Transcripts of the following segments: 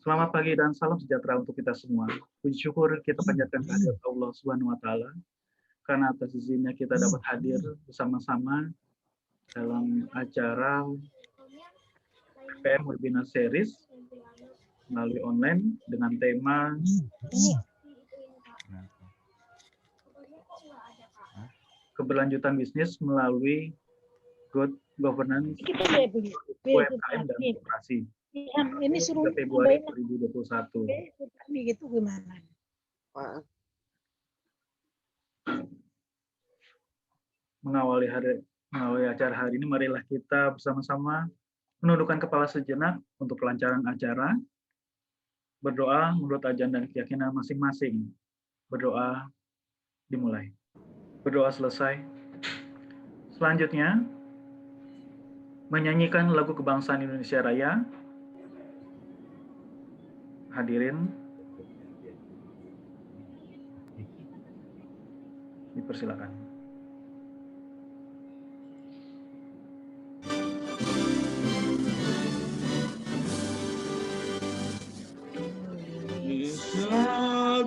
Selamat pagi dan salam sejahtera untuk kita semua. Puji syukur kita panjatkan kehadirat Allah Subhanahu wa taala karena atas izinnya kita dapat hadir bersama-sama dalam acara PPM Webinar Series melalui online dengan tema keberlanjutan bisnis melalui good governance UMKM dan koperasi. Ini suruh Februari 2021. gitu gimana? Mengawali acara hari ini, marilah kita bersama-sama menundukkan kepala sejenak untuk kelancaran acara. Berdoa menurut ajaran dan keyakinan masing-masing. Berdoa dimulai. Berdoa selesai. Selanjutnya, menyanyikan lagu kebangsaan Indonesia Raya. Hadirin dipersilakan.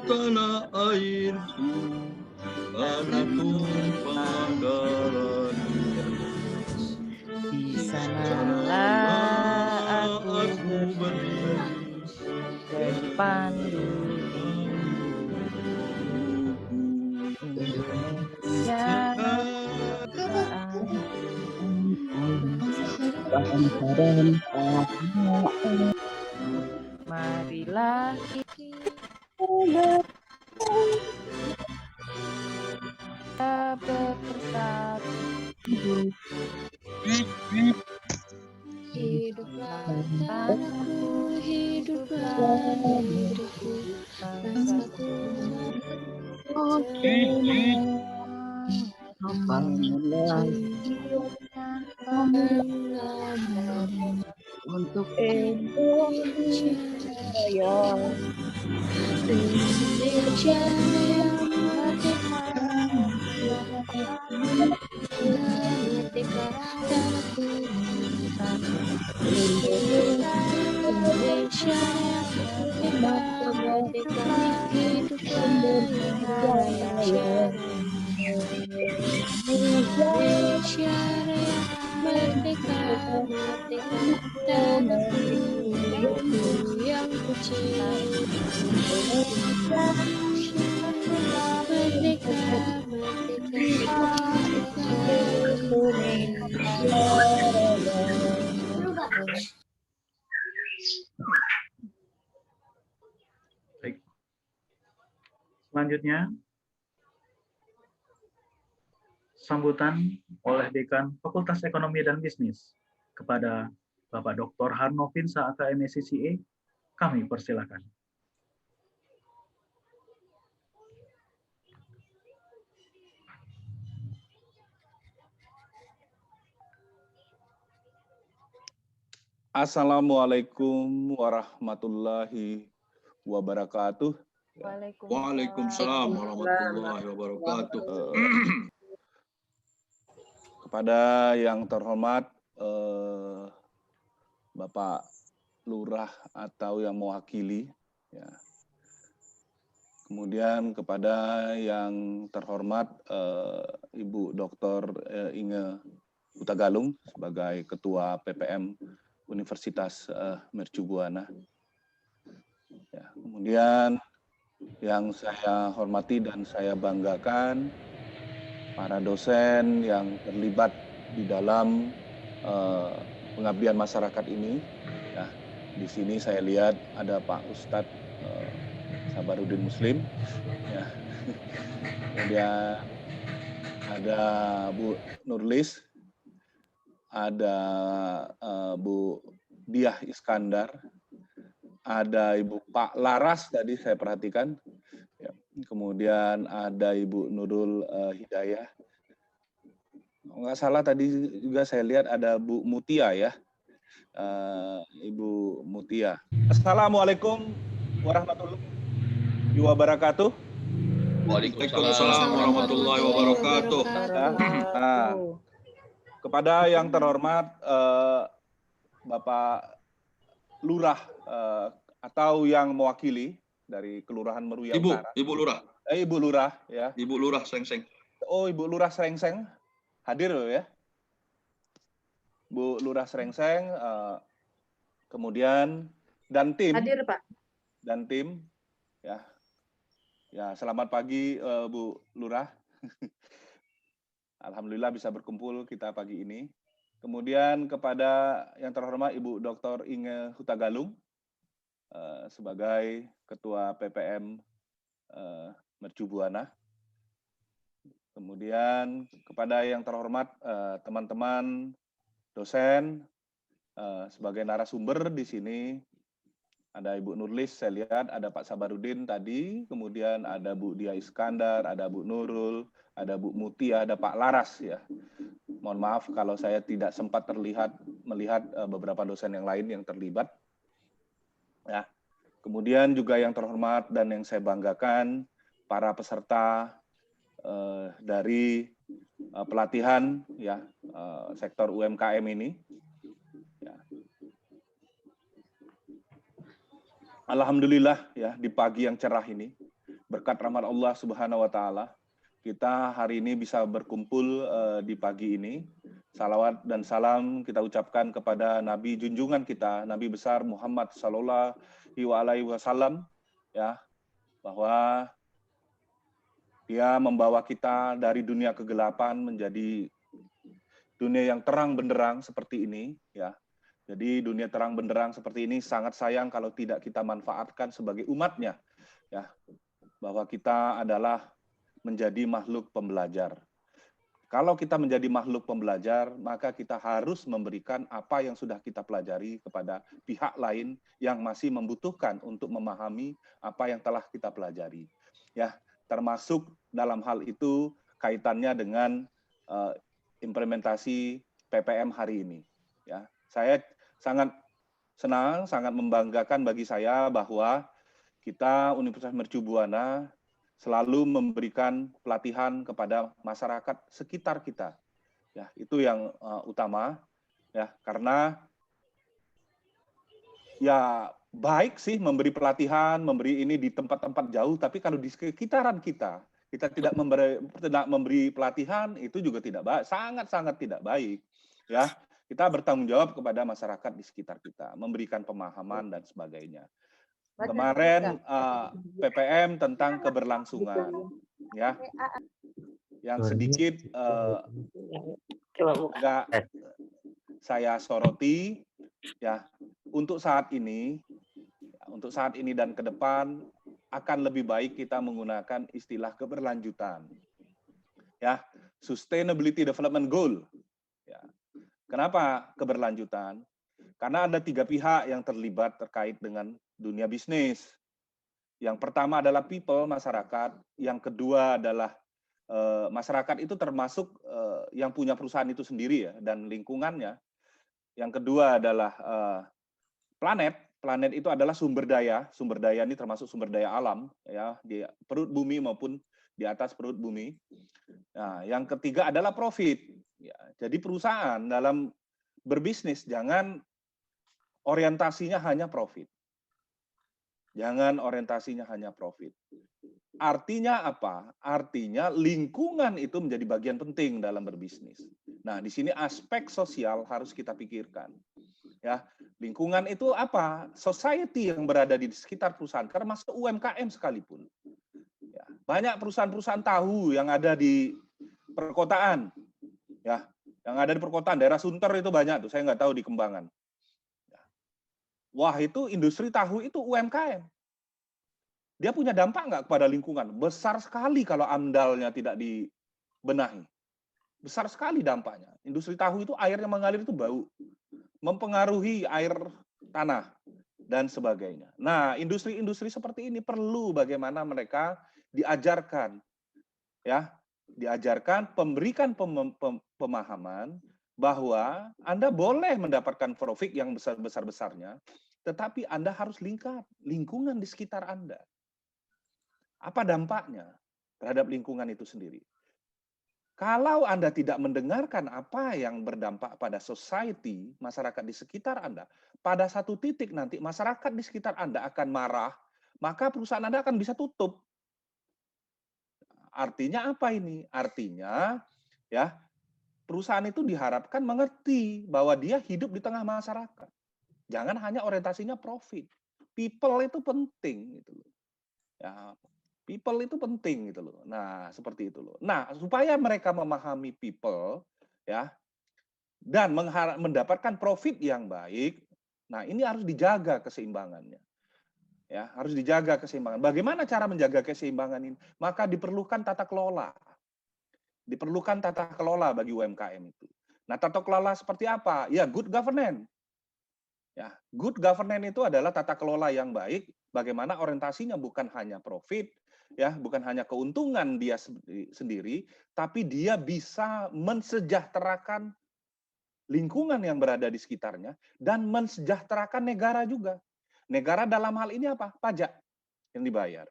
Tanah airku, tanah tumpah darahnya. Di sanalah aku berdiri, berpandu Indonesia. Marilah kita bersatu. Hiduplah tanahku, hiduplah negeriku, bangsaku. Untuk Indonesia Indonesia yang merdeka, merdeka tanahku. Indonesia yang merdeka, merdeka, hiduplah Indonesia. Indonesia yang merdeka, merdeka tanahku yang kucinta. Merdeka, merdeka, Baik. Selanjutnya, sambutan oleh Dekan Fakultas Ekonomi dan Bisnis kepada Bapak Dr. Harno Finsa AKM SCCA, kami persilakan. Assalamualaikum warahmatullahi wabarakatuh. Waalaikumsalam warahmatullahi wabarakatuh. Kepada yang terhormat Bapak Lurah atau yang mewakili, ya. Kemudian kepada yang terhormat Ibu Dr. Inge Hutagalung sebagai Ketua PPM Universitas Mercu Buana. Ya, kemudian yang saya hormati dan saya banggakan para dosen yang terlibat di dalam pengabdian masyarakat ini. Ya, di sini saya lihat ada Pak Ustadz Sabarudin Muslim. Ya. Kemudian ada Bu Nurlis, ada Bu Diah Iskandar, ada Ibu Pak Laras tadi saya perhatikan, ya. Kemudian ada Ibu Nurul Hidayah. Nggak salah tadi juga saya lihat ada Bu Mutia ya, Ibu Mutia. Assalamualaikum warahmatullahi wabarakatuh. Waalaikumsalam warahmatullahi wabarakatuh. Nah, kepada yang terhormat Bapak Lurah atau yang mewakili dari Kelurahan Meruya Utara. Ibu Lurah. Ibu Lurah ya. Ibu Lurah Srengseng. Oh, Ibu Lurah Srengseng hadir ya. Bu Lurah Srengseng, kemudian dan tim. Hadir, Pak. Dan tim, ya. Ya, selamat pagi Bu Lurah. Alhamdulillah bisa berkumpul kita pagi ini. Kemudian kepada yang terhormat Ibu Dr. Inge Hutagalung sebagai Ketua PPM Mercu Buana. Kemudian kepada yang terhormat teman-teman dosen sebagai narasumber di sini ada Ibu Nurlis, saya lihat ada Pak Sabarudin tadi, kemudian ada Bu Dia Iskandar, ada Bu Nurul, ada Bu Mutia, ada Pak Laras ya. Mohon maaf kalau saya tidak sempat melihat beberapa dosen yang lain yang terlibat. Ya. Kemudian juga yang terhormat dan yang saya banggakan para peserta dari pelatihan ya sektor UMKM ini. Ya. Alhamdulillah ya di pagi yang cerah ini berkat rahmat Allah Subhanahu wa taala kita hari ini bisa berkumpul di pagi ini. Salawat dan salam kita ucapkan kepada Nabi junjungan kita, Nabi besar Muhammad Sallallahu Alaihi Wasallam, ya, bahwa dia membawa kita dari dunia kegelapan menjadi dunia yang terang benderang seperti ini, ya. Jadi dunia terang benderang seperti ini sangat sayang kalau tidak kita manfaatkan sebagai umatnya, ya, bahwa kita adalah menjadi makhluk pembelajar. Kalau kita menjadi makhluk pembelajar, maka kita harus memberikan apa yang sudah kita pelajari kepada pihak lain yang masih membutuhkan untuk memahami apa yang telah kita pelajari. Ya, termasuk dalam hal itu kaitannya dengan implementasi PPM hari ini. Ya, saya sangat senang, sangat membanggakan bagi saya bahwa kita Universitas Mercu Buana selalu memberikan pelatihan kepada masyarakat sekitar kita. Ya, itu yang utama ya, karena ya baik sih memberi pelatihan, memberi ini di tempat-tempat jauh, tapi kalau di sekitaran kita tidak memberi pelatihan, itu juga tidak baik, sangat-sangat tidak baik. Ya, kita bertanggung jawab kepada masyarakat di sekitar kita, memberikan pemahaman dan sebagainya. Kemarin PPM tentang keberlangsungan, ya, yang sedikit agak saya soroti, ya, untuk saat ini dan ke depan akan lebih baik kita menggunakan istilah keberlanjutan, ya, Sustainability Development Goal. Ya. Kenapa keberlanjutan? Karena ada 3 pihak yang terlibat terkait dengan dunia bisnis. Yang pertama adalah people, masyarakat. Yang kedua adalah masyarakat itu termasuk yang punya perusahaan itu sendiri ya, dan lingkungannya. Yang kedua adalah planet. Planet itu adalah sumber daya. Sumber daya ini termasuk sumber daya alam ya, di perut bumi maupun di atas perut bumi. Nah, yang ketiga adalah profit. Ya, jadi perusahaan dalam berbisnis jangan orientasinya hanya profit. Jangan orientasinya hanya profit. Artinya apa? Artinya lingkungan itu menjadi bagian penting dalam berbisnis. Nah, di sini aspek sosial harus kita pikirkan. Ya, lingkungan itu apa? Society yang berada di sekitar perusahaan, termasuk UMKM sekalipun. Ya, banyak perusahaan-perusahaan tahu yang ada di perkotaan. Ya, yang ada di perkotaan, daerah Sunter itu banyak tuh, saya nggak tahu di Kembangan. Wah, itu industri tahu itu UMKM. Dia punya dampak nggak kepada lingkungan? Besar sekali kalau AMDAL-nya tidak dibenahi. Besar sekali dampaknya. Industri tahu itu airnya mengalir itu bau. Mempengaruhi air tanah dan sebagainya. Nah, industri-industri seperti ini perlu bagaimana mereka diajarkan. Ya, diajarkan, memberikan pemahaman bahwa Anda boleh mendapatkan profit yang besar-besarnya, tetapi Anda harus lingkungan di sekitar Anda. Apa dampaknya terhadap lingkungan itu sendiri? Kalau Anda tidak mendengarkan apa yang berdampak pada society, masyarakat di sekitar Anda, pada satu titik nanti masyarakat di sekitar Anda akan marah, maka perusahaan Anda akan bisa tutup. Artinya apa ini? Artinya ya, perusahaan itu diharapkan mengerti bahwa dia hidup di tengah masyarakat. Jangan hanya orientasinya profit. People itu penting gitu loh. Ya, people itu penting gitu loh. Nah, seperti itu loh. Nah, supaya mereka memahami people ya dan mendapatkan profit yang baik, nah ini harus dijaga keseimbangannya. Ya, harus dijaga keseimbangan. Bagaimana cara menjaga keseimbangan ini? Maka diperlukan tata kelola. Diperlukan tata kelola bagi UMKM itu. Nah, tata kelola seperti apa? Ya, good governance. Ya, good governance itu adalah tata kelola yang baik, bagaimana orientasinya bukan hanya profit, ya, bukan hanya keuntungan dia sendiri, tapi dia bisa mensejahterakan lingkungan yang berada di sekitarnya dan mensejahterakan negara juga. Negara dalam hal ini apa? Pajak yang dibayar.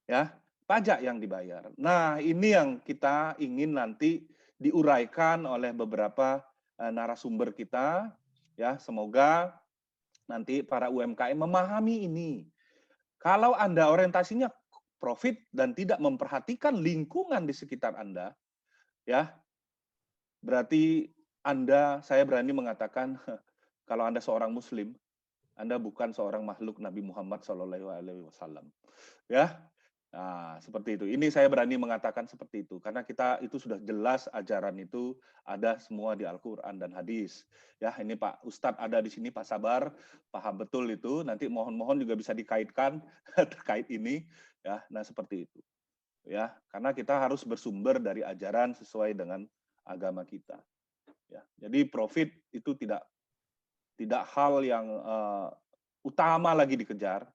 Ya, pajak yang dibayar. Nah, ini yang kita ingin nanti diuraikan oleh beberapa narasumber kita. Ya, semoga nanti para UMKM memahami ini. Kalau Anda orientasinya profit dan tidak memperhatikan lingkungan di sekitar Anda, ya, berarti saya berani mengatakan, kalau Anda seorang Muslim, Anda bukan seorang makhluk Nabi Muhammad SAW. Ya, nah, seperti itu. Ini saya berani mengatakan seperti itu karena kita itu sudah jelas ajaran itu ada semua di Al-Qur'an dan hadis. Ya, ini Pak Ustadz ada di sini, Pak Sabar, paham betul itu. Nanti mohon juga bisa dikaitkan terkait ini ya. Nah, seperti itu. Ya, karena kita harus bersumber dari ajaran sesuai dengan agama kita. Ya. Jadi profit itu tidak hal yang utama lagi dikejar.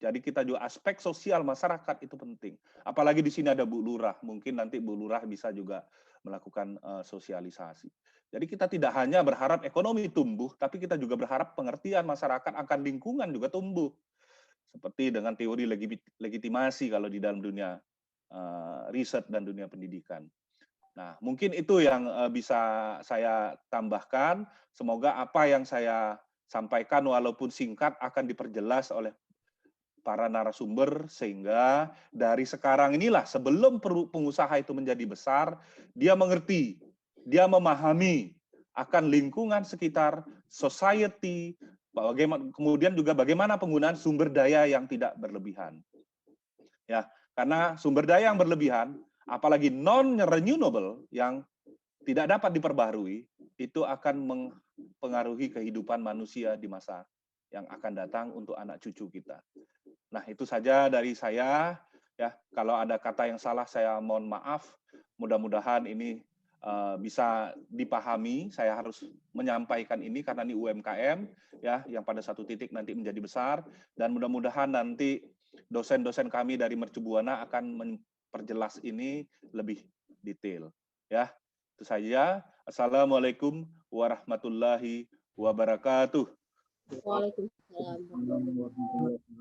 Jadi kita juga aspek sosial masyarakat itu penting. Apalagi di sini ada Bu Lurah, mungkin nanti Bu Lurah bisa juga melakukan sosialisasi. Jadi kita tidak hanya berharap ekonomi tumbuh, tapi kita juga berharap pengertian masyarakat akan lingkungan juga tumbuh. Seperti dengan teori legitimasi kalau di dalam dunia riset dan dunia pendidikan. Nah, mungkin itu yang bisa saya tambahkan. Semoga apa yang saya sampaikan walaupun singkat akan diperjelas oleh para narasumber sehingga dari sekarang inilah sebelum pengusaha itu menjadi besar, dia mengerti, dia memahami akan lingkungan sekitar, society, kemudian juga bagaimana penggunaan sumber daya yang tidak berlebihan. Ya, karena sumber daya yang berlebihan, apalagi non-renewable yang tidak dapat diperbaharui, itu akan mempengaruhi kehidupan manusia di masa yang akan datang untuk anak cucu kita. Nah, itu saja dari saya. Ya, kalau ada kata yang salah, saya mohon maaf. Mudah-mudahan ini bisa dipahami. Saya harus menyampaikan ini karena ini UMKM, ya, yang pada satu titik nanti menjadi besar. Dan mudah-mudahan nanti dosen-dosen kami dari Mercu Buana akan memperjelas ini lebih detail. Ya, itu saja. Assalamualaikum warahmatullahi wabarakatuh.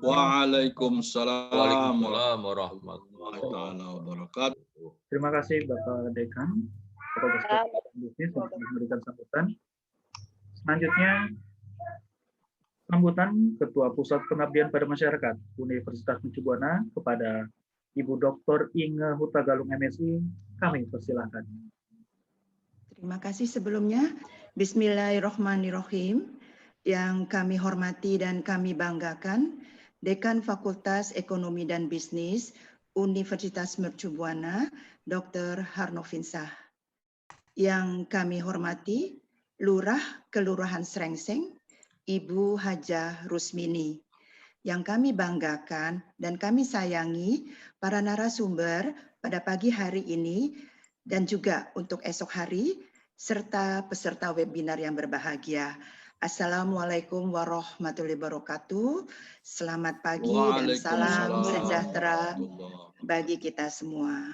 Waalaikumsalam warahmatullahi wabarakatuh. Terima kasih Bapak Dekan, Bapak Beserta Bisnis untuk memberikan sambutan. Selanjutnya, sambutan Ketua Pusat Pengabdian pada Masyarakat Universitas Mercu Buana kepada Ibu Dr. Inge Hutagalung MSI, kami persilahkan. Terima kasih sebelumnya. Bismillahirrahmanirrahim. Yang kami hormati dan kami banggakan, Dekan Fakultas Ekonomi dan Bisnis Universitas Mercu Buana, Dr. Harno Finsah. Yang kami hormati, Lurah Kelurahan Srengseng, Ibu Hajah Rusmini. Yang kami banggakan dan kami sayangi para narasumber pada pagi hari ini dan juga untuk esok hari, serta peserta webinar yang berbahagia. Assalamualaikum warahmatullahi wabarakatuh. Selamat pagi dan salam sejahtera bagi kita semua.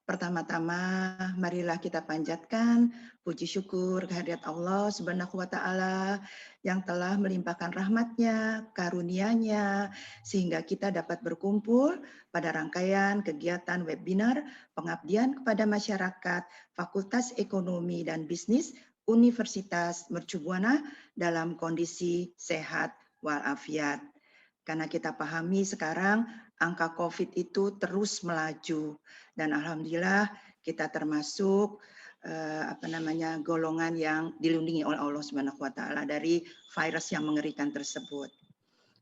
Pertama-tama, marilah kita panjatkan puji syukur kehadirat Allah Subhanahu wa Ta'ala yang telah melimpahkan rahmat-Nya, karunia-Nya, sehingga kita dapat berkumpul pada rangkaian kegiatan webinar pengabdian kepada masyarakat Fakultas Ekonomi dan Bisnis Universitas Mercu Buana dalam kondisi sehat walafiat. Karena kita pahami sekarang angka COVID itu terus melaju dan alhamdulillah kita termasuk golongan yang dilindungi oleh Allah Subhanahu wa Ta'ala dari virus yang mengerikan tersebut.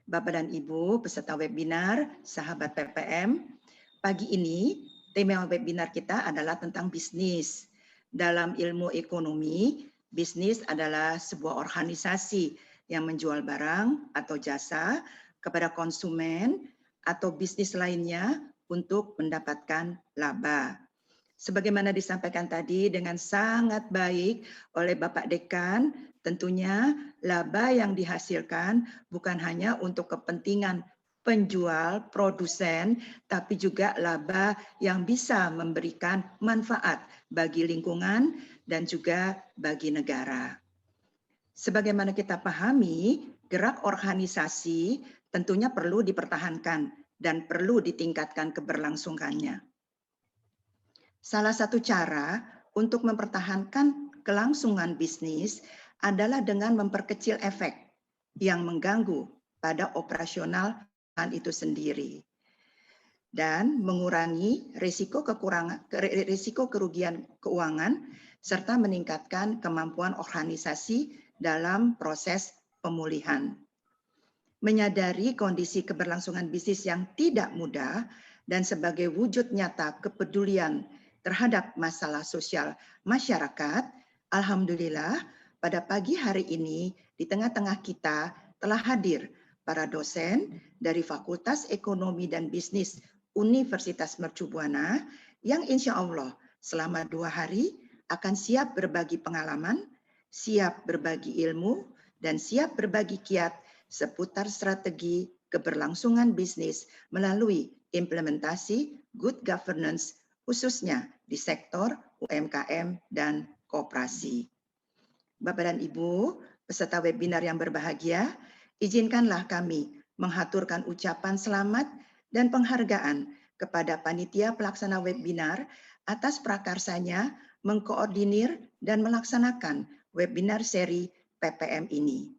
Bapak dan Ibu peserta webinar sahabat PPM, pagi ini tema webinar kita adalah tentang bisnis. Dalam ilmu ekonomi, bisnis adalah sebuah organisasi yang menjual barang atau jasa kepada konsumen atau bisnis lainnya untuk mendapatkan laba. Sebagaimana disampaikan tadi dengan sangat baik oleh Bapak Dekan, tentunya laba yang dihasilkan bukan hanya untuk kepentingan penjual, produsen, tapi juga laba yang bisa memberikan manfaat bagi lingkungan dan juga bagi negara. Sebagaimana kita pahami, gerak organisasi tentunya perlu dipertahankan dan perlu ditingkatkan keberlangsungannya. Salah satu cara untuk mempertahankan kelangsungan bisnis adalah dengan memperkecil efek yang mengganggu pada operasional itu sendiri dan mengurangi risiko kerugian keuangan serta meningkatkan kemampuan organisasi dalam proses pemulihan. Menyadari kondisi keberlangsungan bisnis yang tidak mudah dan sebagai wujud nyata kepedulian terhadap masalah sosial masyarakat, alhamdulillah pada pagi hari ini di tengah-tengah kita telah hadir para dosen dari Fakultas Ekonomi dan Bisnis Universitas Mercu Buana yang insya Allah selama 2 hari akan siap berbagi pengalaman, siap berbagi ilmu, dan siap berbagi kiat seputar strategi keberlangsungan bisnis melalui implementasi good governance khususnya di sektor UMKM dan koperasi. Bapak dan Ibu, peserta webinar yang berbahagia, izinkanlah kami menghaturkan ucapan selamat dan penghargaan kepada panitia pelaksana webinar atas prakarsanya mengkoordinir dan melaksanakan webinar seri PPM ini.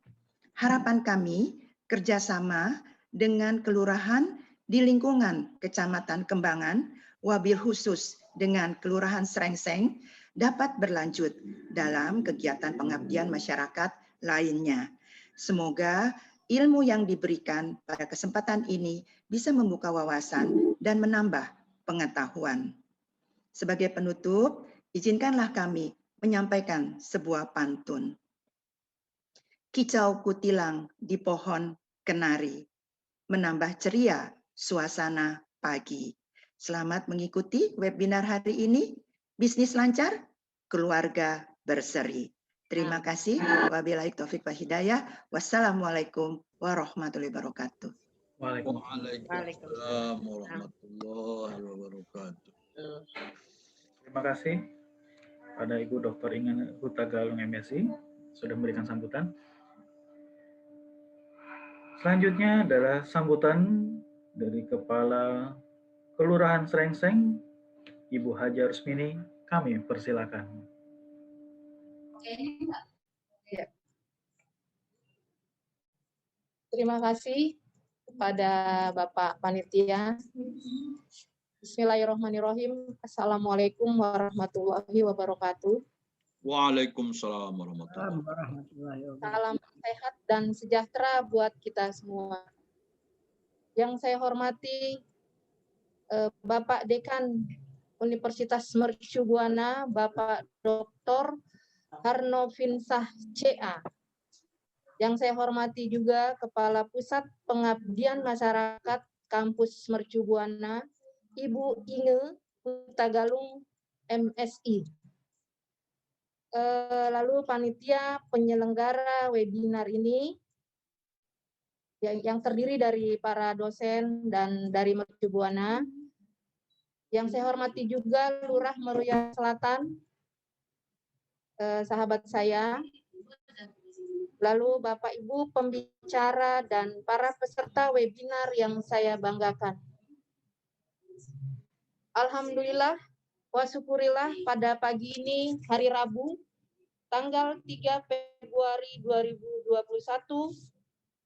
Harapan kami kerjasama dengan kelurahan di lingkungan Kecamatan Kembangan, wabil khusus dengan Kelurahan Srengseng dapat berlanjut dalam kegiatan pengabdian masyarakat lainnya. Semoga ilmu yang diberikan pada kesempatan ini bisa membuka wawasan dan menambah pengetahuan. Sebagai penutup, izinkanlah kami menyampaikan sebuah pantun. Kicau kutilang di pohon kenari, menambah ceria suasana pagi. Selamat mengikuti webinar hari ini. Bisnis lancar, keluarga berseri. Terima kasih. Wabillahi taufik wal hidayah. Wassalamualaikum warahmatullahi wabarakatuh. Waalaikumsalam warahmatullahi wabarakatuh. Terima kasih pada Ibu Dr. Ingan Hutagalung MSI sudah memberikan sambutan. Selanjutnya adalah sambutan dari Kepala Kelurahan Srengseng, Ibu Haja Rusmini. Kami persilakan. Terima kasih kepada Bapak Panitia. Bismillahirrahmanirrahim. Assalamualaikum warahmatullahi wabarakatuh. Waalaikumsalam warahmatullahi wabarakatuh. Salam sehat dan sejahtera buat kita semua. Yang saya hormati Bapak Dekan Universitas Mercu Buana, Bapak Dr. Harnofinsah CA. Yang saya hormati juga Kepala Pusat Pengabdian Masyarakat Kampus Mercu Buana, Ibu Inge Hutagalung MSI. Lalu panitia penyelenggara webinar ini yang terdiri dari para dosen dan dari Mercu Buana. Yang saya hormati juga Lurah Meruya Selatan, sahabat saya, lalu Bapak Ibu pembicara dan para peserta webinar yang saya banggakan. Alhamdulillah wa syukurillah pada pagi ini hari Rabu tanggal 3 Februari 2021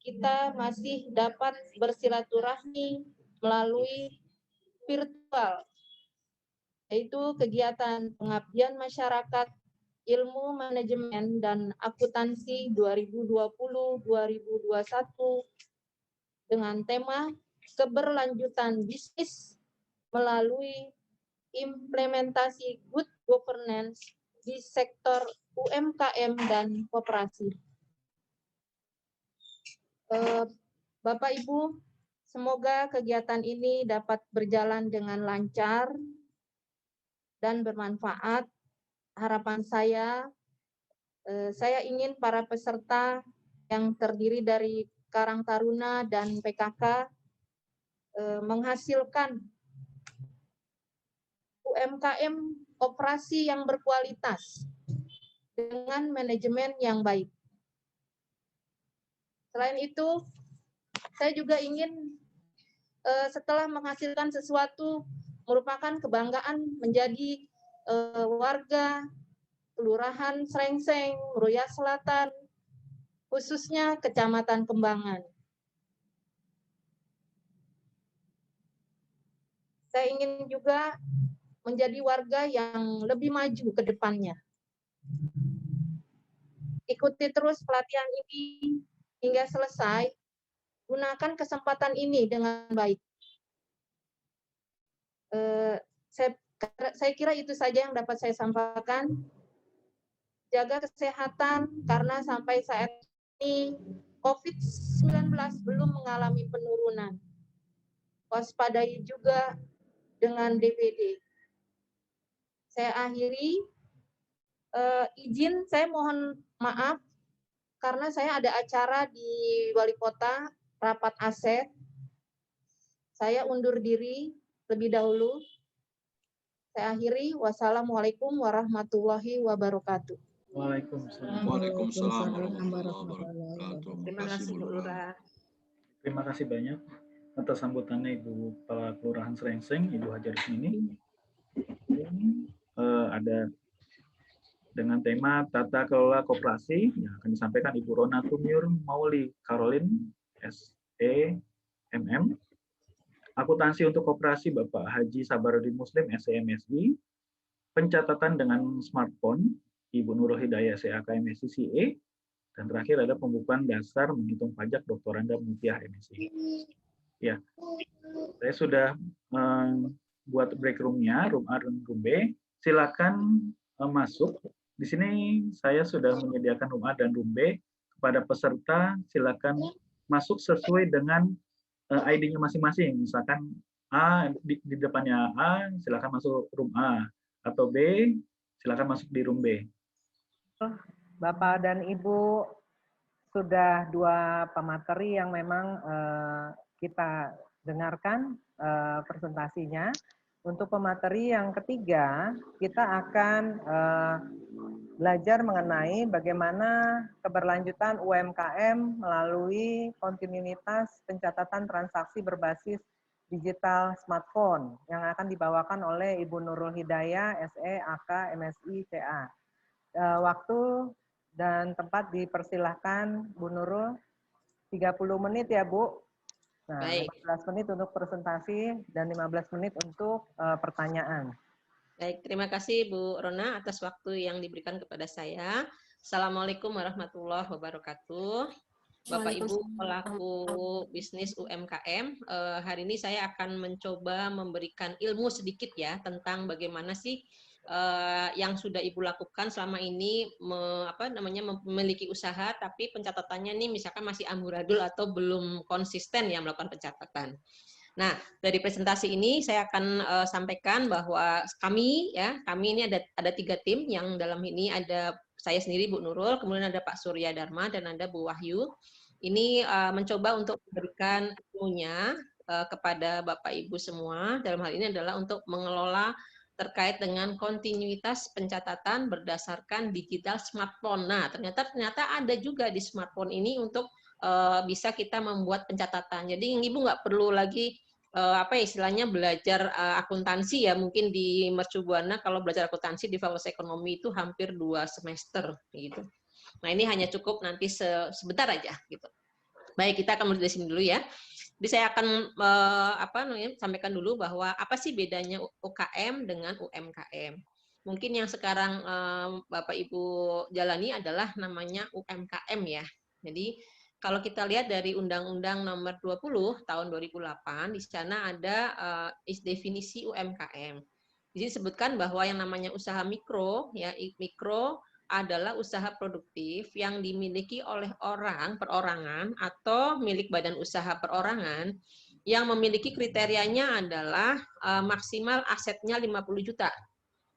kita masih dapat bersilaturahmi melalui virtual, yaitu kegiatan pengabdian masyarakat ilmu manajemen dan akuntansi 2020-2021 dengan tema keberlanjutan bisnis melalui implementasi good governance di sektor UMKM dan koperasi. Bapak Ibu, semoga kegiatan ini dapat berjalan dengan lancar dan bermanfaat. Harapan saya ingin para peserta yang terdiri dari Karang Taruna dan PKK menghasilkan UMKM operasi yang berkualitas dengan manajemen yang baik. Selain itu, saya juga ingin setelah menghasilkan sesuatu merupakan kebanggaan menjadi warga Kelurahan Srengseng, Meruya Selatan, khususnya Kecamatan Kembangan. Saya ingin juga menjadi warga yang lebih maju ke depannya. Ikuti terus pelatihan ini hingga selesai, gunakan kesempatan ini dengan baik. Saya kira itu saja yang dapat saya sampaikan. Jaga kesehatan karena sampai saat ini COVID-19 belum mengalami penurunan. Waspadai juga dengan DPD. Saya akhiri, saya mohon maaf karena saya ada acara di Wali Kota, rapat aset. Saya undur diri lebih dahulu. Saya akhiri, wassalamualaikum warahmatullahi wabarakatuh. Waalaikumsalam. Waalaikumsalam warahmatullahi wabarakatuh. Terima kasih Bu Lurah. Terima kasih banyak atas sambutannya Ibu Kepala Kelurahan Srengseng, Ibu Hajar Ismini. Ada dengan tema tata kelola koperasi yang akan disampaikan Ibu Rona Tumiur Mauli Caroline, SEMM. Akuntansi untuk koperasi Bapak Haji Sabarudin Muslim, SEMSI. Pencatatan dengan smartphone Ibu Nurul Hidayah, SEAK MSI CA. Dan terakhir ada pembukuan dasar menghitung pajak Dr. Randa Mutiah, MSI. Ya, saya sudah buat break room-nya, room A dan room B. Silakan masuk. Di sini saya sudah menyediakan room A dan room B. Kepada peserta, silakan masuk sesuai dengan ID-nya masing-masing. Misalkan A di depannya A, silakan masuk room A. Atau B, silakan masuk di room B. Bapak dan Ibu, sudah dua pemateri yang memang kita dengarkan presentasinya. Untuk pemateri yang ketiga, kita akan belajar mengenai bagaimana keberlanjutan UMKM melalui kontinuitas pencatatan transaksi berbasis digital smartphone yang akan dibawakan oleh Ibu Nurul Hidayah, SEAK MSI CA. Waktu dan tempat dipersilahkan Bu Nurul, 30 menit ya Bu. Nah, Baik. 15 menit untuk presentasi dan 15 menit untuk pertanyaan. Baik, terima kasih Bu Rona atas waktu yang diberikan kepada saya. Assalamualaikum warahmatullahi wabarakatuh. Bapak Ibu pelaku bisnis UMKM, hari ini saya akan mencoba memberikan ilmu sedikit ya tentang bagaimana sih yang sudah Ibu lakukan selama ini memiliki usaha tapi pencatatannya nih misalkan masih amburadul atau belum konsisten ya melakukan pencatatan. Nah, dari presentasi ini saya akan sampaikan bahwa kami ini ada 3 tim yang dalam ini ada saya sendiri Bu Nurul, kemudian ada Pak Surya Dharma dan ada Bu Wahyu. Ini mencoba untuk memberikan ilmunya kepada Bapak Ibu semua dalam hal ini adalah untuk mengelola terkait dengan kontinuitas pencatatan berdasarkan digital smartphone. Nah, ternyata ada juga di smartphone ini untuk bisa kita membuat pencatatan. Jadi Ibu nggak perlu lagi apa istilahnya belajar akuntansi ya, mungkin di Mercu Buana kalau belajar akuntansi di Fakultas Ekonomi itu hampir 2 semester gitu. Nah, ini hanya cukup nanti sebentar aja gitu. Baik, kita akan mulai dari sini dulu ya. Jadi saya akan sampaikan dulu bahwa apa sih bedanya UKM dengan UMKM. Mungkin yang sekarang Bapak Ibu jalani adalah namanya UMKM ya. Jadi kalau kita lihat dari Undang-Undang Nomor 20 Tahun 2008, di sana ada definisi UMKM. Di sini disebutkan bahwa yang namanya usaha mikro, ya mikro adalah usaha produktif yang dimiliki oleh orang perorangan atau milik badan usaha perorangan yang memiliki kriterianya adalah maksimal asetnya 50 juta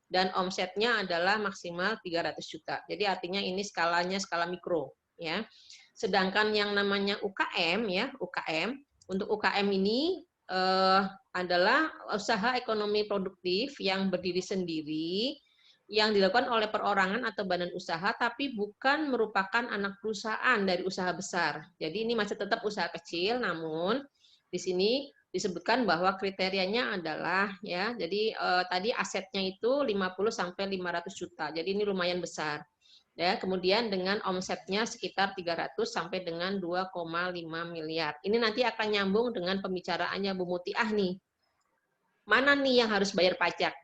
dan omsetnya adalah maksimal 300 juta. Jadi artinya ini skalanya skala mikro ya. Sedangkan yang namanya UKM ya, UKM untuk UKM ini adalah usaha ekonomi produktif yang berdiri sendiri yang dilakukan oleh perorangan atau badan usaha, tapi bukan merupakan anak perusahaan dari usaha besar. Jadi ini masih tetap usaha kecil, namun di sini disebutkan bahwa kriterianya adalah ya, jadi tadi asetnya itu 50 sampai 500 juta. Jadi ini lumayan besar. Ya, kemudian dengan omsetnya sekitar 300 sampai dengan 2,5 miliar. Ini nanti akan nyambung dengan pembicaraannya Bu Mutiah nih. Mana nih yang harus bayar pajak?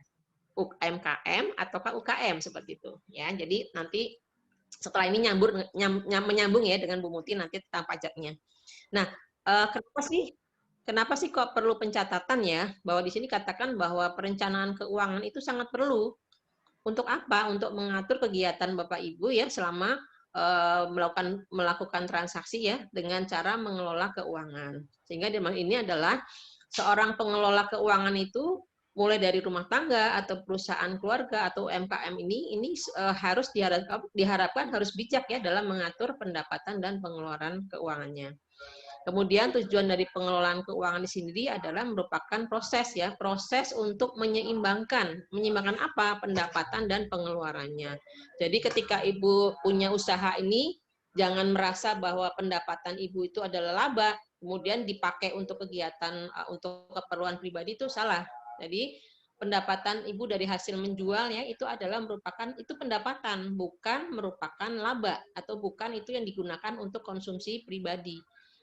UMKM ataukah UKM seperti itu ya. Jadi nanti setelah ini menyambung ya dengan Bu Muti nanti tentang pajaknya. Nah, kenapa sih kok perlu pencatatan ya? Bahwa di sini katakan bahwa perencanaan keuangan itu sangat perlu. Untuk apa? Untuk mengatur kegiatan Bapak Ibu ya selama melakukan transaksi ya dengan cara mengelola keuangan. Sehingga ini adalah seorang pengelola keuangan itu mulai dari rumah tangga atau perusahaan keluarga atau UMKM ini harus diharapkan harus bijak ya dalam mengatur pendapatan dan pengeluaran keuangannya. Kemudian tujuan dari pengelolaan keuangan di sendiri adalah merupakan proses ya, proses untuk menyeimbangkan apa? Pendapatan dan pengeluarannya. Jadi ketika Ibu punya usaha ini, jangan merasa bahwa pendapatan Ibu itu adalah laba, kemudian dipakai untuk kegiatan untuk keperluan pribadi itu salah. Jadi pendapatan Ibu dari hasil menjual ya itu adalah merupakan itu pendapatan, bukan merupakan laba atau bukan itu yang digunakan untuk konsumsi pribadi.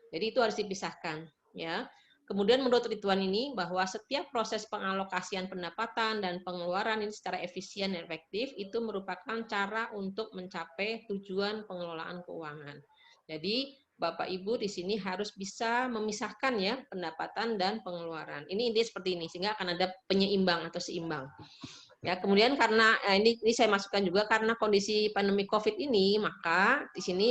Jadi itu harus dipisahkan ya. Kemudian menurut Ridwan ini bahwa setiap proses pengalokasian pendapatan dan pengeluaran ini secara efisien dan efektif itu merupakan cara untuk mencapai tujuan pengelolaan keuangan. Jadi Bapak Ibu di sini harus bisa memisahkan ya pendapatan dan pengeluaran. Ini seperti ini sehingga akan ada penyeimbang atau seimbang. Ya, kemudian karena ini saya masukkan juga karena kondisi pandemi Covid ini, maka di sini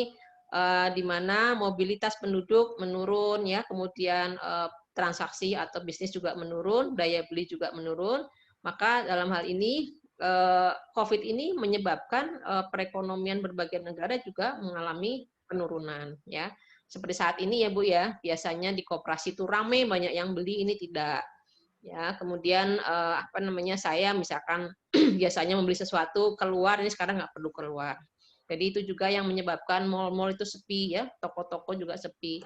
di mana mobilitas penduduk menurun ya, kemudian transaksi atau bisnis juga menurun, daya beli juga menurun, maka dalam hal ini Covid ini menyebabkan perekonomian berbagai negara juga mengalami penurunan ya. Seperti saat ini ya Bu ya, biasanya di koperasi itu ramai banyak yang beli, ini tidak. Ya, kemudian saya misalkan biasanya membeli sesuatu keluar, ini sekarang nggak perlu keluar. Jadi itu juga yang menyebabkan mal-mal itu sepi ya, toko-toko juga sepi.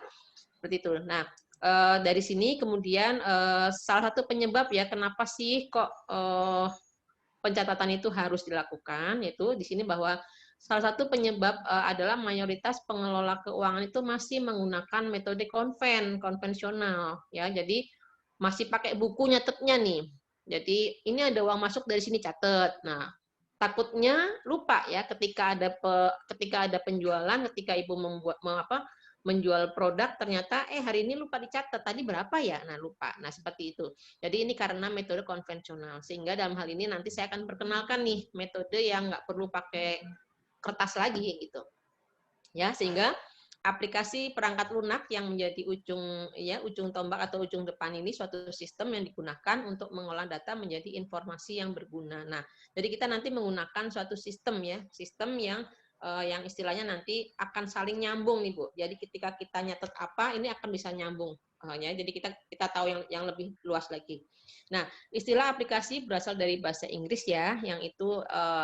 Seperti itu. Nah, dari sini kemudian salah satu penyebab ya kenapa sih kok pencatatan itu harus dilakukan, yaitu di sini bahwa salah satu penyebab adalah mayoritas pengelola keuangan itu masih menggunakan metode konvensional ya. Jadi masih pakai buku nyatetnya nih. Jadi ini ada uang masuk dari sini catat. Nah, takutnya lupa ya ketika ada penjualan, ketika Ibu menjual produk ternyata hari ini lupa dicatat, tadi berapa ya? Nah, lupa. Nah, seperti itu. Jadi ini karena metode konvensional. Sehingga dalam hal ini nanti saya akan perkenalkan nih metode yang nggak perlu pakai kertas lagi gitu. Ya, sehingga aplikasi perangkat lunak yang menjadi ujung tombak atau ujung depan ini suatu sistem yang digunakan untuk mengolah data menjadi informasi yang berguna. Nah, jadi kita nanti menggunakan suatu sistem ya, sistem yang yang istilahnya nanti akan saling nyambung nih Bu. Jadi ketika kita nyatet apa, ini akan bisa nyambung. Ya, jadi kita tahu yang lebih luas lagi. Nah, istilah aplikasi berasal dari bahasa Inggris ya, yang itu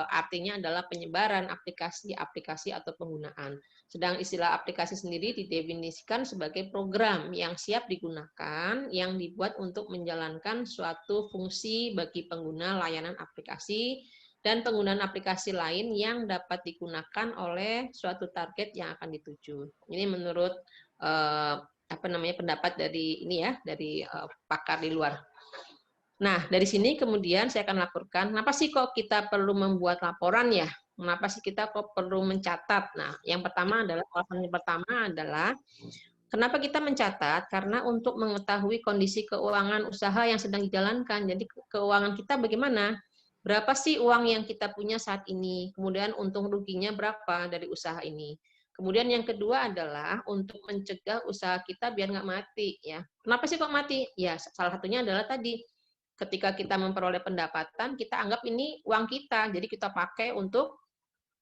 artinya adalah penyebaran aplikasi atau penggunaan. Sedang istilah aplikasi sendiri didefinisikan sebagai program yang siap digunakan, yang dibuat untuk menjalankan suatu fungsi bagi pengguna layanan aplikasi dan penggunaan aplikasi lain yang dapat digunakan oleh suatu target yang akan dituju. Ini menurut pendapat dari ini ya, dari pakar di luar. Nah, dari sini kemudian saya akan laporkan, kenapa sih kok kita perlu membuat laporan ya? Kenapa sih kita kok perlu mencatat? Nah, yang pertama adalah kenapa kita mencatat? Karena untuk mengetahui kondisi keuangan usaha yang sedang dijalankan. Jadi keuangan kita bagaimana? Berapa sih uang yang kita punya saat ini? Kemudian untung ruginya berapa dari usaha ini? Kemudian yang kedua adalah untuk mencegah usaha kita biar nggak mati ya. Kenapa sih kok mati? Ya salah satunya adalah tadi ketika kita memperoleh pendapatan kita anggap ini uang kita, jadi kita pakai untuk